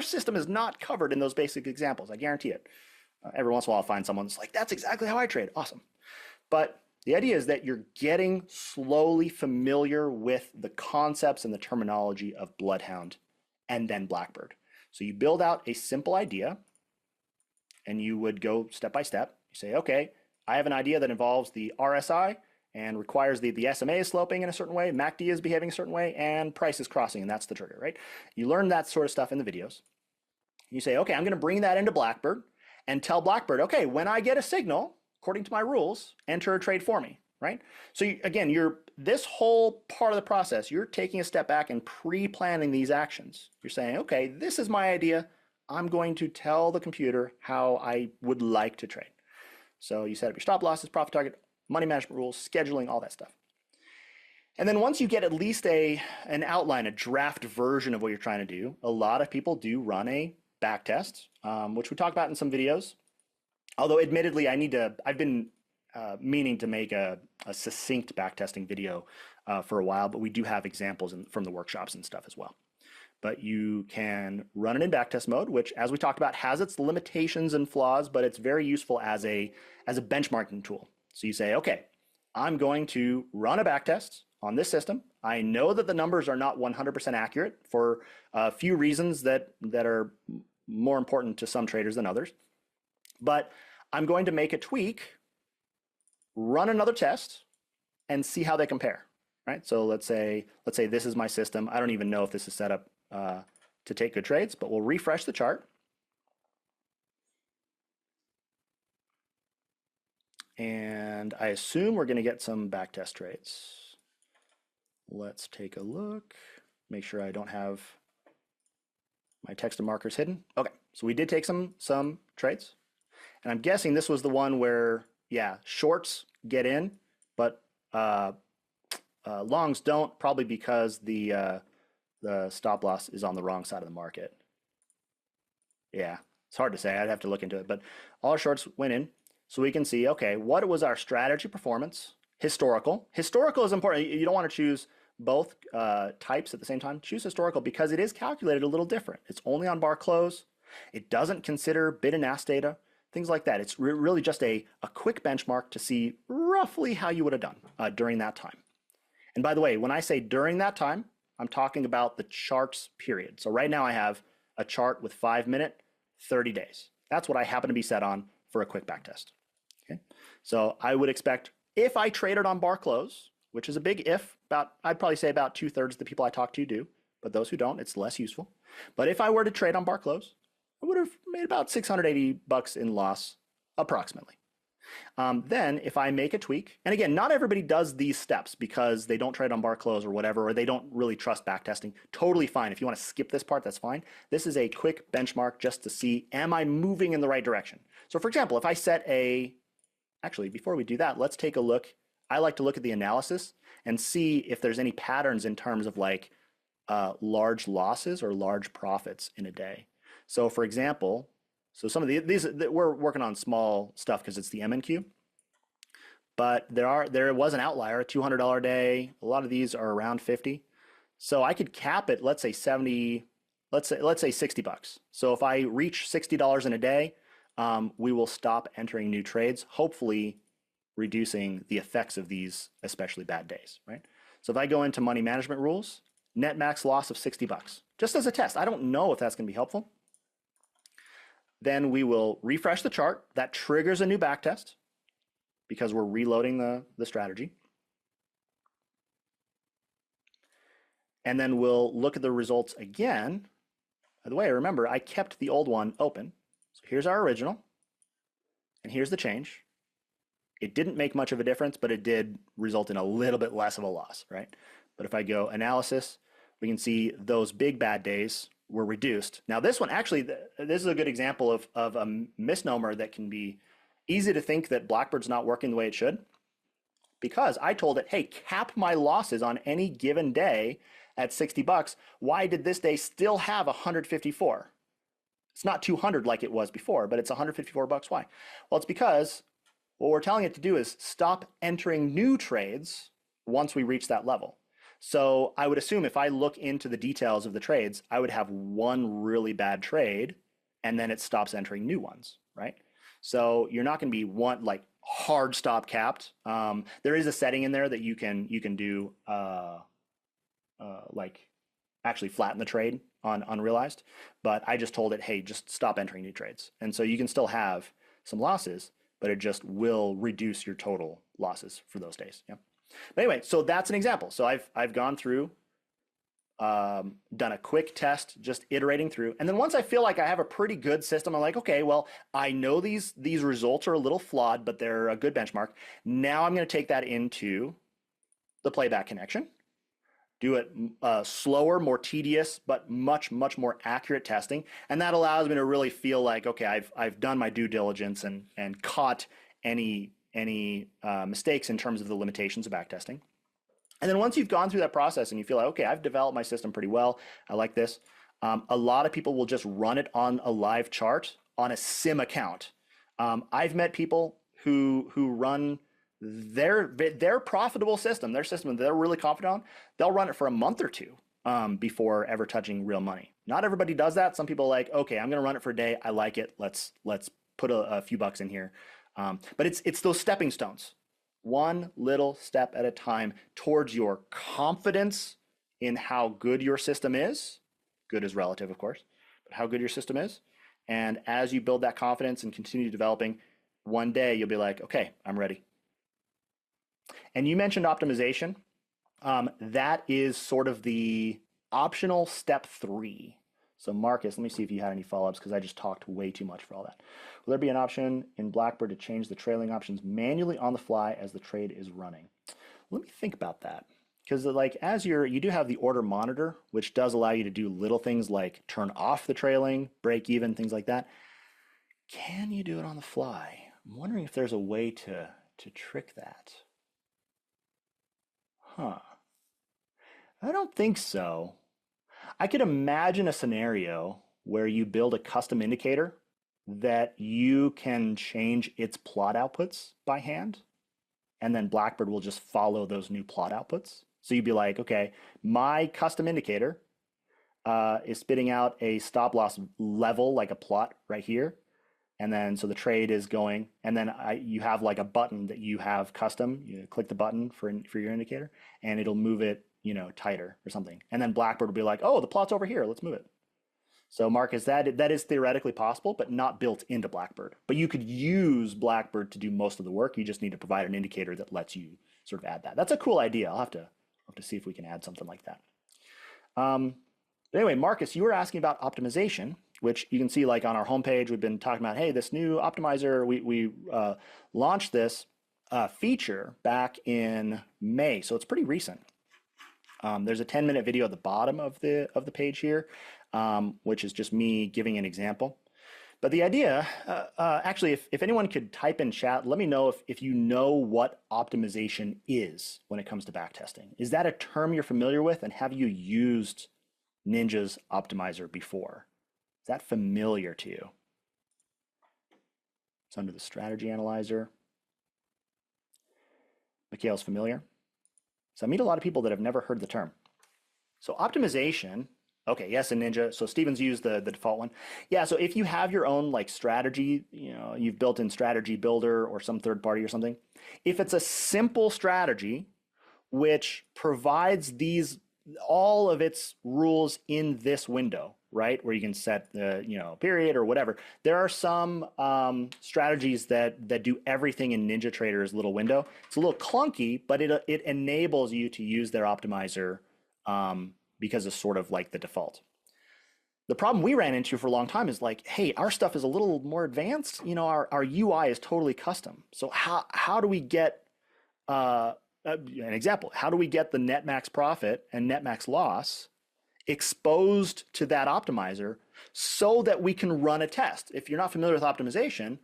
system is not covered in those basic examples. I guarantee it. Every once in a while I'll find someone that's like, that's exactly how I trade. Awesome. But the idea is that you're getting slowly familiar with the concepts and the terminology of Bloodhound and then Blackbird. So you build out a simple idea and you would go step by step. You say, okay, I have an idea that involves the RSI and requires the SMA is sloping in a certain way, MACD is behaving a certain way, and price is crossing, and that's the trigger, right? You learn that sort of stuff in the videos. You say, okay, I'm going to bring that into Blackbird and tell Blackbird, okay, when I get a signal, according to my rules, enter a trade for me, right? So this whole part of the process, you're taking a step back and pre-planning these actions. You're saying, okay, this is my idea. I'm going to tell the computer how I would like to trade. So you set up your stop losses, profit target, money management rules, scheduling, all that stuff. And then once you get at least an outline, a draft version of what you're trying to do, a lot of people do run a back test, which we talked about in some videos. Although admittedly, I've been meaning to make a succinct backtesting video for a while, but we do have examples from the workshops and stuff as well. But you can run it in backtest mode, which, as we talked about, has its limitations and flaws, but it's very useful as a benchmarking tool. So you say, okay, I'm going to run a backtest on this system. I know that the numbers are not 100% accurate for a few reasons that are more important to some traders than others. But I'm going to make a tweak, run another test, and see how they compare, right? So let's say this is my system. I don't even know if this is set up to take good trades, but we'll refresh the chart. And I assume we're going to get some backtest trades. Let's take a look. Make sure I don't have my text and markers hidden. Okay, so we did take some trades. And I'm guessing this was the one where, yeah, shorts get in, but longs don't, probably because the stop loss is on the wrong side of the market. Yeah, it's hard to say. I'd have to look into it. But all our shorts went in. So we can see, okay, what was our strategy performance? Historical. Historical is important. You don't want to choose both types at the same time. Choose historical because it is calculated a little different. It's only on bar close. It doesn't consider bid and ask data, things like that. It's really just a quick benchmark to see roughly how you would have done during that time. And by the way, when I say during that time, I'm talking about the charts period. So right now I have a chart with 5 minute, 30 days. That's what I happen to be set on for a quick backtest. Okay, so I would expect if I traded on bar close, which is a big if, I'd probably say about 2/3 of the people I talk to do, but those who don't, it's less useful. But if I were to trade on bar close, I would have made about $680 in loss approximately. Then if I make a tweak, and again, not everybody does these steps because they don't trade on bar close or whatever, or they don't really trust backtesting. Totally fine. If you want to skip this part, that's fine. This is a quick benchmark just to see, am I moving in the right direction? So for example, if I set actually, before we do that, let's take a look. I like to look at the analysis and see if there's any patterns in terms of like large losses or large profits in a day. So for example, so some of these we're working on small stuff because it's the MNQ, but there was an outlier, a $200 day. A lot of these are around 50. So I could cap it, let's say 70, let's say 60 bucks. So if I reach $60 in a day, we will stop entering new trades, hopefully reducing the effects of these especially bad days, right? So if I go into money management rules, net max loss of 60 bucks, just as a test. I don't know if that's going to be helpful. Then we will refresh the chart. That triggers a new backtest because we're reloading the strategy. And then we'll look at the results again. By the way, remember, I kept the old one open. So here's our original, and here's the change. It didn't make much of a difference, but it did result in a little bit less of a loss, right? But if I go analysis, we can see those big bad days were reduced. Now this one, actually, this is a good example of a misnomer that can be easy to think that BlackBird's not working the way it should, because I told it, hey, cap my losses on any given day at 60 bucks. Why did this day still have 154? It's not 200 like it was before, but it's 154 bucks. Why? Well, it's because what we're telling it to do is stop entering new trades once we reach that level. So I would assume if I look into the details of the trades, I would have one really bad trade and then it stops entering new ones, right? So you're not going to be like hard stop capped. There is a setting in there that you can do like actually flatten the trade on unrealized, but I just told it, hey, just stop entering new trades. And so you can still have some losses, but it just will reduce your total losses for those days. Yeah. But anyway, so that's an example. So I've gone through, done a quick test, just iterating through. And then once I feel like I have a pretty good system, I'm like, okay, well, I know these results are a little flawed, but they're a good benchmark. Now I'm going to take that into the playback connection, do it slower, more tedious, but much, much more accurate testing. And that allows me to really feel like, okay, I've done my due diligence and caught any mistakes in terms of the limitations of backtesting. And then once you've gone through that process and you feel like, okay, I've developed my system pretty well, I like this, a lot of people will just run it on a live chart on a sim account. I've met people who run their profitable system, their system that they're really confident on, they'll run it for a month or two before ever touching real money. Not everybody does that. Some people are like, okay, I'm going to run it for a day. I like it. Let's put a few bucks in here. But it's those stepping stones, one little step at a time towards your confidence in how good your system is. Good is relative, of course, but how good your system is. And as you build that confidence and continue developing, one day you'll be like, okay, I'm ready. And you mentioned optimization. That is sort of the optional step 3. So Marcus, let me see if you had any follow-ups because I just talked way too much for all that. Will there be an option in Blackbird to change the trailing options manually on the fly as the trade is running? Let me think about that. Because like as you do have the order monitor, which does allow you to do little things like turn off the trailing, break even, things like that. Can you do it on the fly? I'm wondering if there's a way to trick that. Huh. I don't think so. I could imagine a scenario where you build a custom indicator that you can change its plot outputs by hand, and then Blackbird will just follow those new plot outputs. So you'd be like, okay, my custom indicator is spitting out a stop loss level, like a plot right here. And then so the trade is going, and then you have like a button that you have custom. You click the button for your indicator, and it'll move it, tighter or something. And then Blackbird will be like, oh, the plot's over here. Let's move it. So Marcus, that is theoretically possible, but not built into Blackbird. But you could use Blackbird to do most of the work. You just need to provide an indicator that lets you sort of add that. That's a cool idea. I'll have to see if we can add something like that. But anyway, Marcus, you were asking about optimization. which you can see like on our homepage, we've been talking about, hey, this new optimizer, we launched this feature back in May, so it's pretty recent. There's a 10-minute video at the bottom of the page here, which is just me giving an example. But the idea, actually, if anyone could type in chat, let me know if you know what optimization is when it comes to backtesting. Is that a term you're familiar with, and have you used Ninja's optimizer before? Is that familiar to you? It's under the strategy analyzer. Mikhail's familiar. So I meet a lot of people that have never heard the term. So optimization, okay, yes, in Ninja. So Steven's used the default one. Yeah, so if you have your own like strategy, you've built in Strategy Builder or some third party or something, if it's a simple strategy which provides all of its rules in this window, right, where you can set the period or whatever. There are some strategies that do everything in NinjaTrader's little window. It's a little clunky, but it enables you to use their optimizer because it's sort of like the default. The problem we ran into for a long time is like, hey, our stuff is a little more advanced. Our UI is totally custom. So how do we get an example? How do we get the net max profit and net max loss exposed to that optimizer so that we can run a test? If you're not familiar with optimization,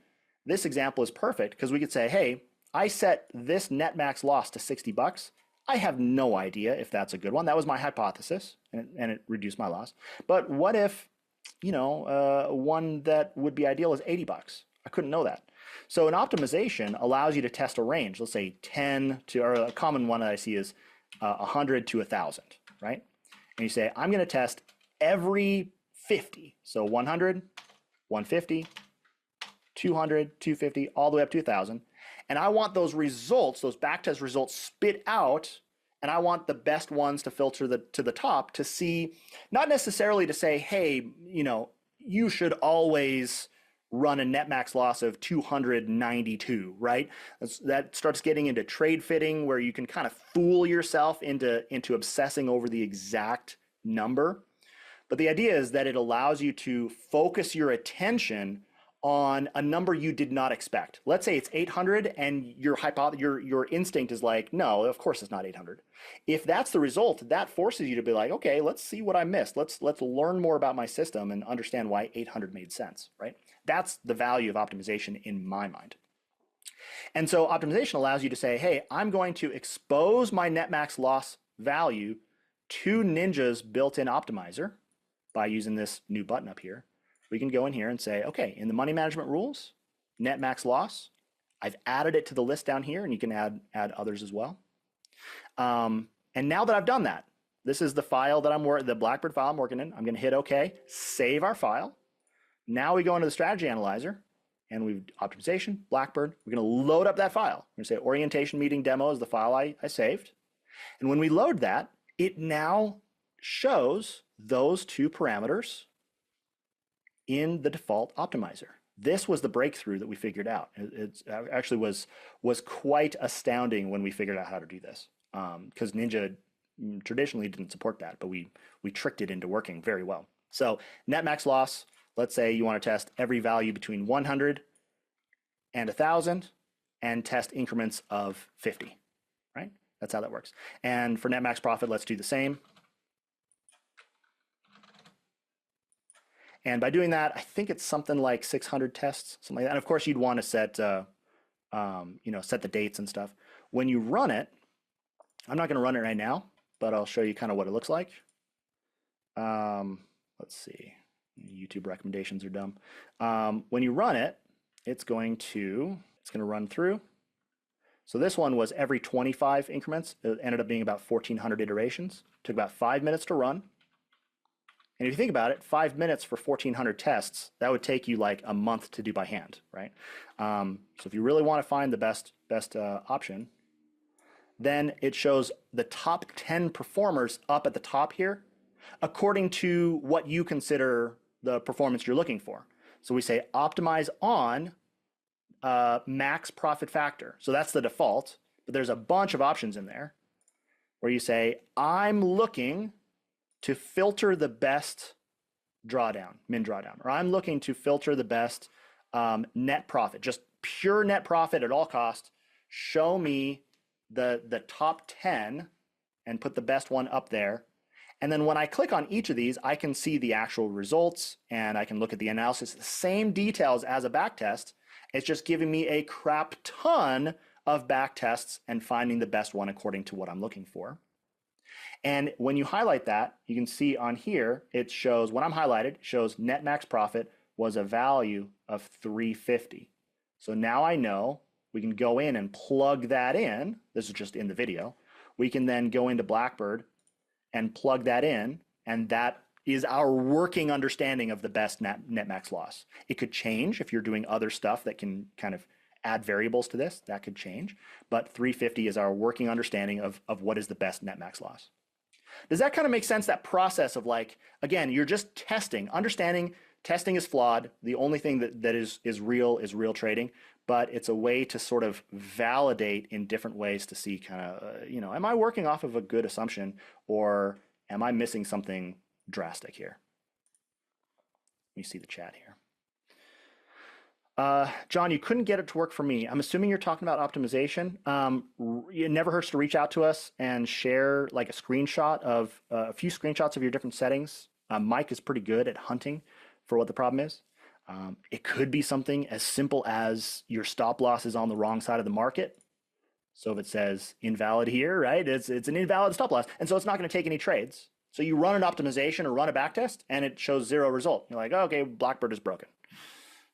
this example is perfect because we could say, hey, I set this net max loss to $60. I have no idea if that's a good one. That was my hypothesis, and it reduced my loss. But what if, one that would be ideal is $80? I couldn't know that. So an optimization allows you to test a range. Let's say 10 to, or a common one that I see is 100 to 1,000, right? And you say, I'm going to test every 50. So 100, 150, 200, 250, all the way up to 1,000. And I want those results, those backtest results spit out, and I want the best ones to filter to the top to see, not necessarily to say, hey, you should always run a net max loss of 292, right? That starts getting into trade fitting, where you can kind of fool yourself into obsessing over the exact number. But the idea is that it allows you to focus your attention on a number you did not expect. Let's say it's 800 and your instinct is like, no, of course it's not 800. If that's the result, that forces you to be like, okay, let's see what I missed. Let's learn more about my system and understand why 800 made sense, right? That's the value of optimization in my mind. And so optimization allows you to say, hey, I'm going to expose my net max loss value to Ninja's built-in optimizer by using this new button up here. We can go in here and say, okay, in the money management rules, net max loss, I've added it to the list down here, and you can add others as well. And now that I've done that, this is the file that the BlackBird file I'm working in. I'm going to hit OK, save our file. Now we go into the strategy analyzer, and we've optimization, BlackBird. We're going to load up that file. We're going to say orientation meeting demo is the file I saved. And when we load that, it now shows those two parameters in the default optimizer. This was the breakthrough that we figured out. It actually was quite astounding when we figured out how to do this, because Ninja traditionally didn't support that, but we tricked it into working very well. So net max loss, let's say you want to test every value between 100 and 1,000 and test increments of 50, right? That's how that works. And for net max profit, let's do the same. And by doing that, I think it's something like 600 tests, something like that. And of course, you'd want to set, set the dates and stuff. When you run it, I'm not going to run it right now, but I'll show you kind of what it looks like. Let's see. YouTube recommendations are dumb. When you run it, it's going to run through. So this one was every 25 increments. It ended up being about 1,400 iterations. Took about 5 minutes to run. And if you think about it, 5 minutes for 1,400 tests, that would take you like a month to do by hand, right? So if you really want to find the best option, then it shows the top 10 performers up at the top here, according to what you consider the performance you're looking for. So we say optimize on max profit factor. So that's the default, but there's a bunch of options in there where you say, I'm looking to filter the best drawdown, min drawdown, or I'm looking to filter the best net profit, just pure net profit at all costs. Show me the top 10 and put the best one up there. And then when I click on each of these, I can see the actual results and I can look at the analysis, the same details as a backtest. It's just giving me a crap ton of backtests and finding the best one according to what I'm looking for. And when you highlight that, you can see on here, it shows, when I'm highlighted, it shows net max profit was a value of 350. So now I know we can go in and plug that in. This is just in the video. We can then go into Blackbird and plug that in, and that is our working understanding of the best net max loss. It could change if you're doing other stuff that can kind of add variables to this, that could change. But 350 is our working understanding of what is the best net max loss. Does that kind of make sense, that process of like, again, you're just testing, understanding testing is flawed. The only thing that is real trading, but it's a way to sort of validate in different ways to see kind of, am I working off of a good assumption or am I missing something drastic here? Let me see the chat here. John, you couldn't get it to work for me. I'm assuming you're talking about optimization. It never hurts to reach out to us and share like a screenshot of a few screenshots of your different settings. Mike is pretty good at hunting for what the problem is. It could be something as simple as your stop loss is on the wrong side of the market. So if it says invalid here, right, it's an invalid stop loss. And so it's not going to take any trades. So you run an optimization or run a backtest and it shows 0 result. You're like, oh, okay, Blackbird is broken.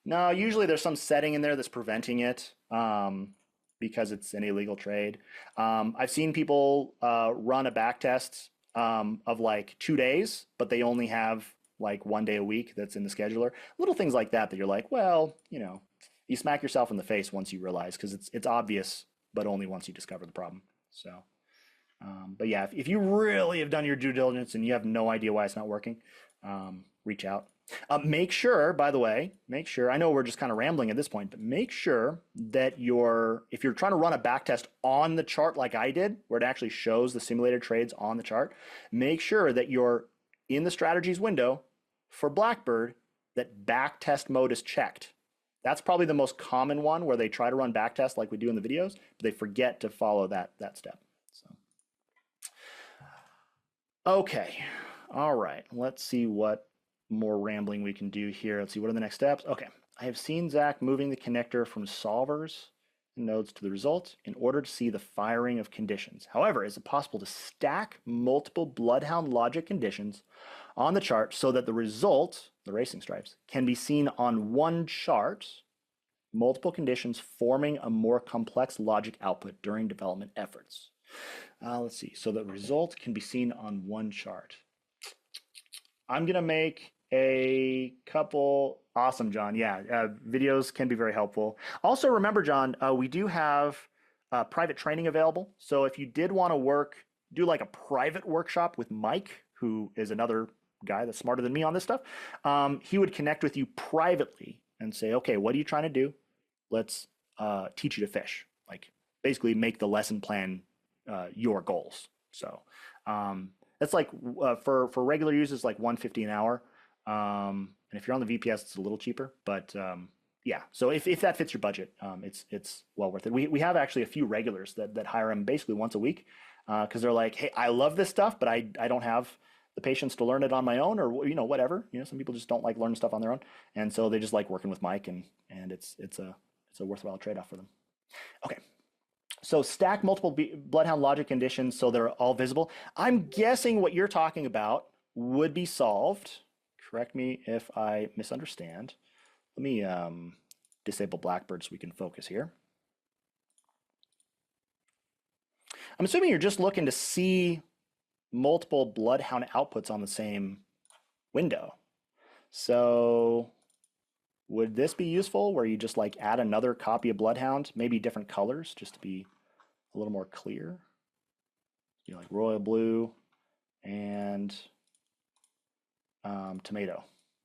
No, usually there's some setting in there that's preventing it because it's an illegal trade. I've seen people run a backtest of like 2 days, but they only have like 1 day a week that's in the scheduler. Little things like that you're like, well, you smack yourself in the face once you realize, because it's obvious, but only once you discover the problem. So, but yeah, if you really have done your due diligence and you have no idea why it's not working, reach out. Make sure, by the way, I know we're just kind of rambling at this point, but make sure that if you're trying to run a backtest on the chart like I did, where it actually shows the simulated trades on the chart, make sure that you're in the strategies window for Blackbird, that backtest mode is checked. That's probably the most common one where they try to run backtest like we do in the videos, but they forget to follow that step. So, okay, all right, let's see what more rambling we can do here. Let's see, what are the next steps? Okay, I have seen Zach moving the connector from solvers and nodes to the result in order to see the firing of conditions. However, is it possible to stack multiple BloodHound logic conditions on the chart so that the result, the racing stripes, can be seen on one chart, multiple conditions forming a more complex logic output during development efforts? Let's see, so the result can be seen on one chart. I'm gonna make a couple. Awesome, John. Yeah, videos can be very helpful. Also, remember, John, we do have private training available. So if you did want to do like a private workshop with Mike, who is another guy that's smarter than me on this stuff, he would connect with you privately and say, okay, what are you trying to do? Let's teach you to fish. Like basically make the lesson plan your goals. So that's like for regular users, like $150 an hour. And if you're on the VPS, it's a little cheaper, but yeah. So if that fits your budget, it's well worth it. We have actually a few regulars that hire them basically once a week because they're like, hey, I love this stuff, but I don't have the patience to learn it on my own, or whatever. Some people just don't like learning stuff on their own, and so they just like working with Mike, and it's a worthwhile trade-off for them. Okay. So stack multiple BloodHound logic conditions so they're all visible. I'm guessing what you're talking about would be solved. Correct me if I misunderstand. Let me disable Blackbird so we can focus here. I'm assuming you're just looking to see multiple BloodHound outputs on the same window. So would this be useful where you just like add another copy of BloodHound, maybe different colors just to be a little more clear? Like royal blue and tomato.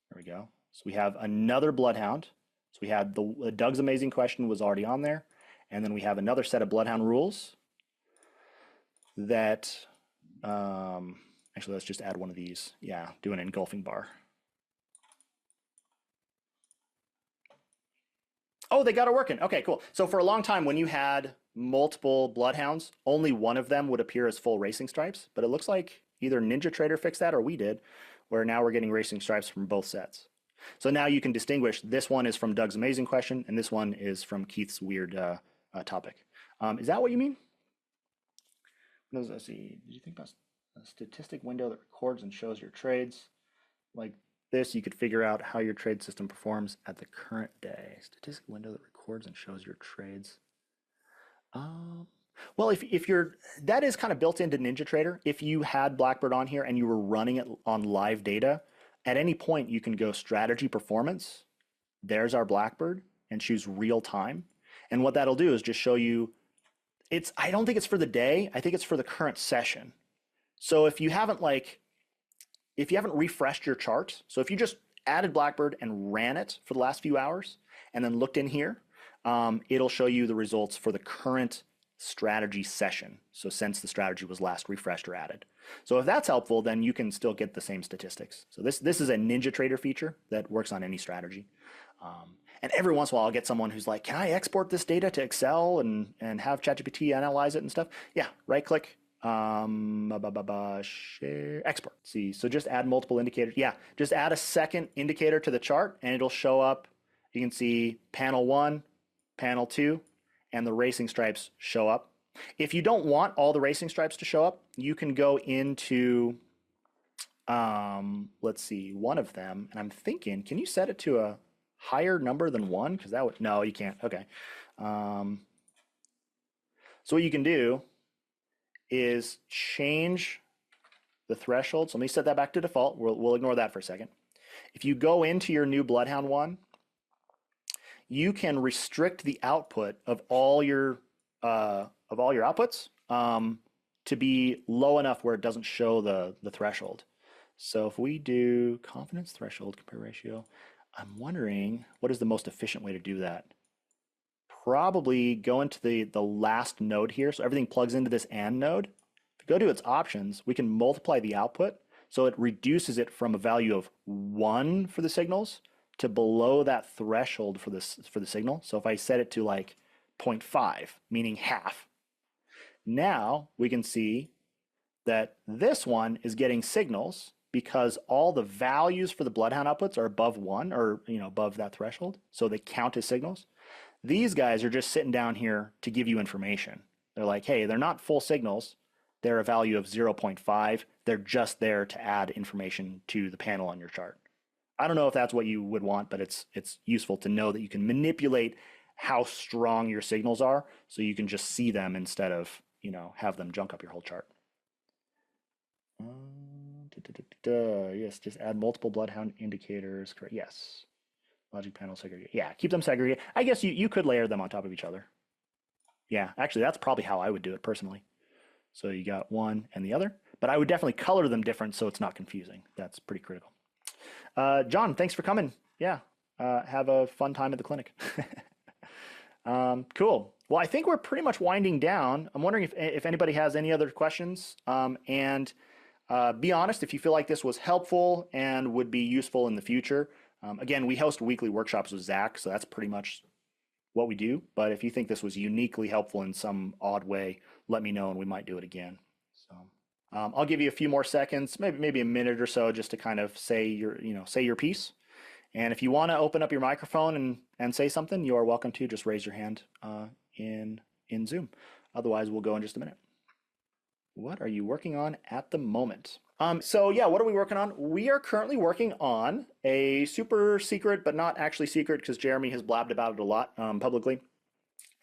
There we go. So we have another BloodHound. So we had the Doug's amazing question was already on there. And then we have another set of BloodHound rules that, actually, let's just add one of these. Yeah, do an engulfing bar. Oh, they got it working. Okay, cool. So for a long time, when you had multiple bloodhounds, only one of them would appear as full racing stripes. But it looks like either NinjaTrader fixed that or we did, where now we're getting racing stripes from both sets. So now you can distinguish this one is from Doug's amazing question, and this one is from Keith's weird topic. Is that what you mean? Let's see. Did you think about a statistic window that records and shows your trades? Like this, you could figure out how your trade system performs at the current day. Statistic window that records and shows your trades. Well, if you're, that is kind of built into NinjaTrader. If you had Blackbird on here and you were running it on live data, at any point you can go strategy performance. There's our Blackbird and choose real time. And what that'll do is just show you, I don't think it's for the day. I think it's for the current session. So if you haven't refreshed your chart, so if you just added Blackbird and ran it for the last few hours and then looked in here, it'll show you the results for the current strategy session. So since the strategy was last refreshed or added. So if that's helpful, then you can still get the same statistics. So this is a NinjaTrader feature that works on any strategy. And every once in a while I'll get someone who's like, can I export this data to Excel and have ChatGPT analyze it and stuff? Yeah, right click, share, export. See, so just add multiple indicators. Yeah, just add a second indicator to the chart and it'll show up. You can see panel 1, panel 2, and the racing stripes show up. If you don't want all the racing stripes to show up, you can go into, let's see, one of them, and I'm thinking, can you set it to a higher number than 1? Because that would, no, you can't. Okay. So what you can do is change the threshold. So let me set that back to default. We'll ignore that for a second. If you go into your new BloodHound one, you can restrict the output of all your outputs to be low enough where it doesn't show the threshold. So if we do confidence threshold compare ratio, I'm wondering what is the most efficient way to do that? Probably go into the last node here. So everything plugs into this AND node. If you go to its options, we can multiply the output. So it reduces it from a value of 1 for the signals to below that threshold for the signal. So if I set it to like 0.5, meaning half, now we can see that this one is getting signals because all the values for the BloodHound outputs are above 1 or above that threshold. So they count as signals. These guys are just sitting down here to give you information. They're like, hey, they're not full signals. They're a value of 0.5. They're just there to add information to the panel on your chart. I don't know if that's what you would want, but it's useful to know that you can manipulate how strong your signals are so you can just see them instead of, have them junk up your whole chart. Yes, just add multiple BloodHound indicators. Correct. Yes. Logic panel segregate. Yeah, keep them segregated. I guess you could layer them on top of each other. Yeah, actually, that's probably how I would do it personally. So you got one and the other, but I would definitely color them different so it's not confusing. That's pretty critical. John, thanks for coming. Yeah, have a fun time at the clinic. Cool. Well, I think we're pretty much winding down. I'm wondering if anybody has any other questions. And be honest, if you feel like this was helpful and would be useful in the future. Again, we host weekly workshops with Zach, so that's pretty much what we do. But if you think this was uniquely helpful in some odd way, let me know and we might do it again. So I'll give you a few more seconds, maybe a minute or so, just to kind of say your piece. And if you want to open up your microphone and say something, you are welcome to. Just raise your hand in Zoom. Otherwise, we'll go in just a minute. What are you working on at the moment? So yeah, what are we working on? We are currently working on a super secret, but not actually secret because Jeremy has blabbed about it a lot publicly,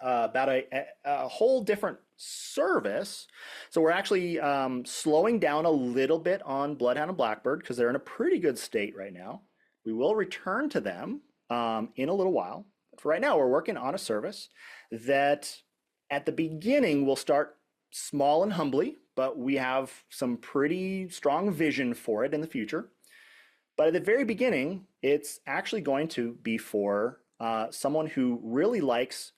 about a whole different service. So we're actually slowing down a little bit on BloodHound and Blackbird because they're in a pretty good state right now. We will return to them in a little while. But for right now, we're working on a service that at the beginning will start small and humbly, but we have some pretty strong vision for it in the future. But at the very beginning, it's actually going to be for someone who really likes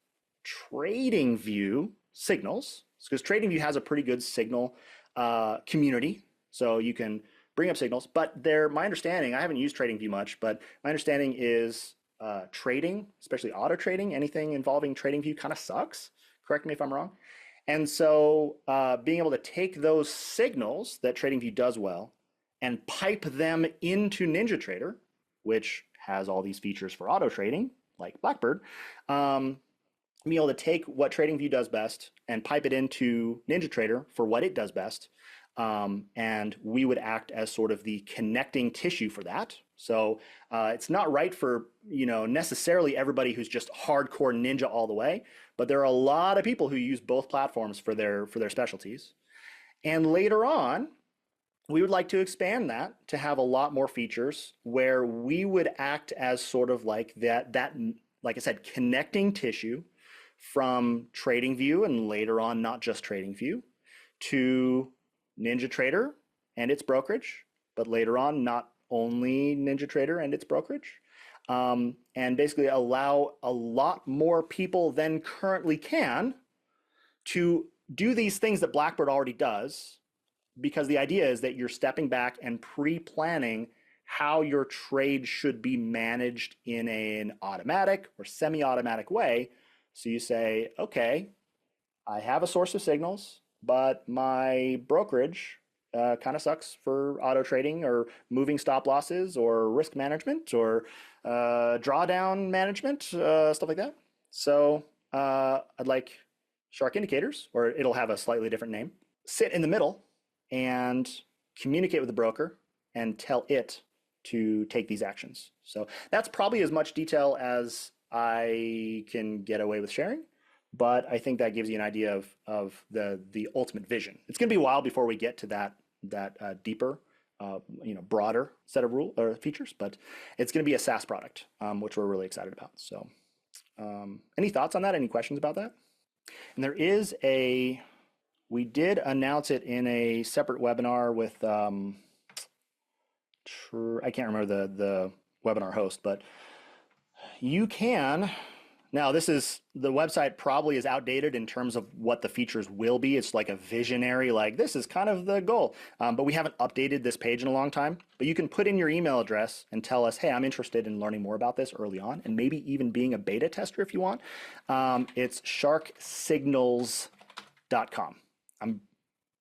TradingView signals, because TradingView has a pretty good signal community, so you can bring up signals. But my understanding, I haven't used TradingView much, but my understanding is trading, especially auto trading, anything involving TradingView kind of sucks. Correct me if I'm wrong. And so being able to take those signals that TradingView does well and pipe them into NinjaTrader, which has all these features for auto trading, like Blackbird, being able to take what TradingView does best and pipe it into NinjaTrader for what it does best. And we would act as sort of the connecting tissue for that. So it's not right for necessarily everybody who's just hardcore Ninja all the way, but there are a lot of people who use both platforms for their specialties. And later on, we would like to expand that to have a lot more features where we would act as sort of like that like I said, connecting tissue from TradingView and later on not just TradingView to NinjaTrader and its brokerage, but later on not only NinjaTrader and its brokerage, and basically allow a lot more people than currently can to do these things that Blackbird already does, because the idea is that you're stepping back and pre-planning how your trade should be managed in an automatic or semi-automatic way. So you say, okay, I have a source of signals, but my brokerage kind of sucks for auto trading or moving stop losses or risk management or drawdown management, stuff like that. So I'd like Shark Indicators, or it'll have a slightly different name, sit in the middle and communicate with the broker and tell it to take these actions. So that's probably as much detail as I can get away with sharing, but I think that gives you an idea of the ultimate vision. It's going to be a while before we get to that deeper, broader set of features, but it's going to be a SaaS product, which we're really excited about. So any thoughts on that? Any questions about that? And we did announce it in a separate webinar with, I can't remember the webinar host, but you can, now the website probably is outdated in terms of what the features will be. It's like a visionary, like this is kind of the goal, but we haven't updated this page in a long time. But you can put in your email address and tell us, hey, I'm interested in learning more about this early on, and maybe even being a beta tester if you want. It's sharksignals.com. I'm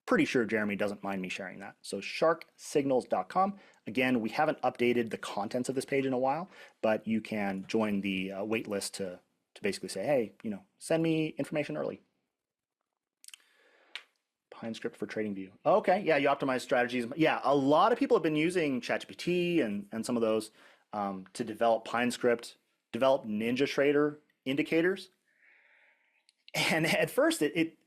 pretty sure Jeremy doesn't mind me sharing that. So sharksignals.com. Again, we haven't updated the contents of this page in a while, but you can join the wait list to basically say, hey, send me information early. PineScript for TradingView. Okay, yeah, you optimize strategies. Yeah, a lot of people have been using ChatGPT and some of those to develop PineScript, develop NinjaTrader indicators. And at first, it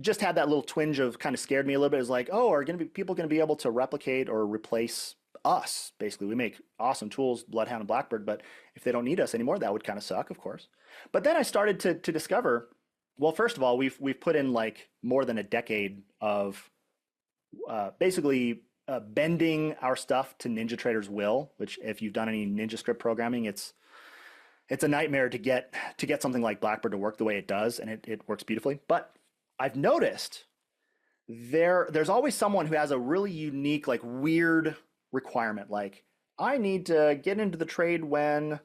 just had that little twinge of kind of scared me a little bit. It was like, oh, are people going to be able to replicate or replace us? Basically, we make awesome tools, BloodHound and Blackbird, but if they don't need us anymore, that would kind of suck, of course. But then I started to discover, well, first of all, we've put in like more than a decade of basically bending our stuff to NinjaTrader's will, which if you've done any NinjaScript programming, it's a nightmare to get something like Blackbird to work the way it does, and it works beautifully. But I've noticed there's always someone who has a really unique, like weird requirement. Like, I need to get into the trade when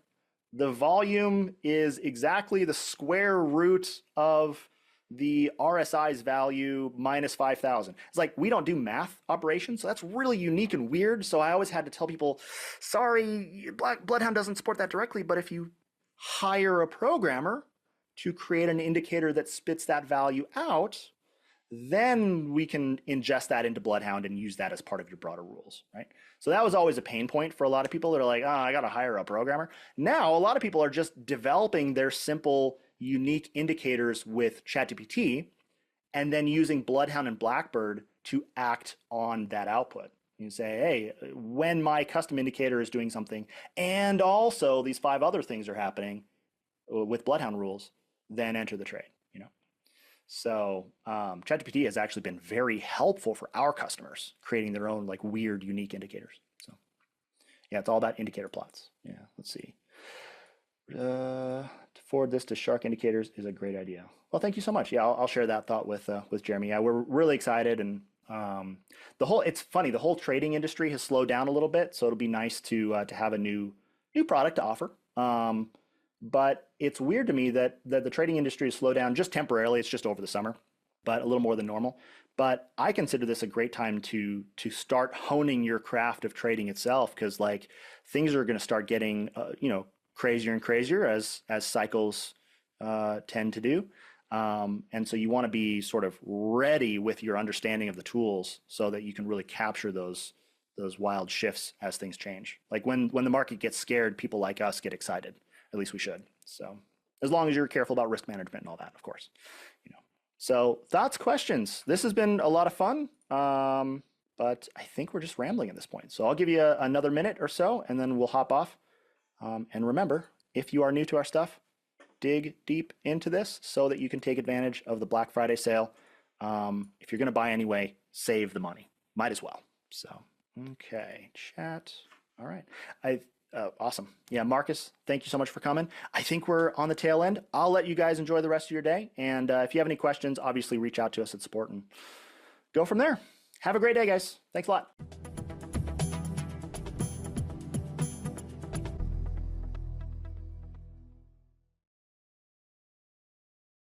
the volume is exactly the square root of the RSI's value minus 5,000. It's like, we don't do math operations, so that's really unique and weird. So I always had to tell people, sorry, BloodHound doesn't support that directly, but if you hire a programmer to create an indicator that spits that value out, then we can ingest that into BloodHound and use that as part of your broader rules, right? So that was always a pain point for a lot of people that are like, oh, I got to hire a programmer. Now, a lot of people are just developing their simple, unique indicators with ChatGPT and then using BloodHound and Blackbird to act on that output. You say, hey, when my custom indicator is doing something and also these 5 other things are happening with BloodHound rules, then enter the trade. So ChatGPT has actually been very helpful for our customers creating their own like weird, unique indicators. So yeah, it's all about indicator plots. Yeah, let's see. To forward this to Shark Indicators is a great idea. Well, thank you so much. Yeah, I'll share that thought with Jeremy. Yeah, we're really excited, and it's funny, the whole trading industry has slowed down a little bit, so it'll be nice to have a new product to offer. But it's weird to me that the trading industry has slowed down just temporarily. It's just over the summer, but a little more than normal. But I consider this a great time to start honing your craft of trading itself, because like things are going to start getting crazier and crazier as cycles tend to do. And so you want to be sort of ready with your understanding of the tools so that you can really capture those wild shifts as things change. Like when the market gets scared, people like us get excited. At least we should. So as long as you're careful about risk management and all that, of course. So thoughts, questions. This has been a lot of fun, but I think we're just rambling at this point. So I'll give you another minute or so, and then we'll hop off. And remember, if you are new to our stuff, dig deep into this so that you can take advantage of the Black Friday sale. If you're going to buy anyway, save the money. Might as well. So, okay, chat. All right. Awesome. Yeah, Marcus, thank you so much for coming. I think we're on the tail end. I'll let you guys enjoy the rest of your day. And if you have any questions, obviously reach out to us at support and go from there. Have a great day, guys. Thanks a lot.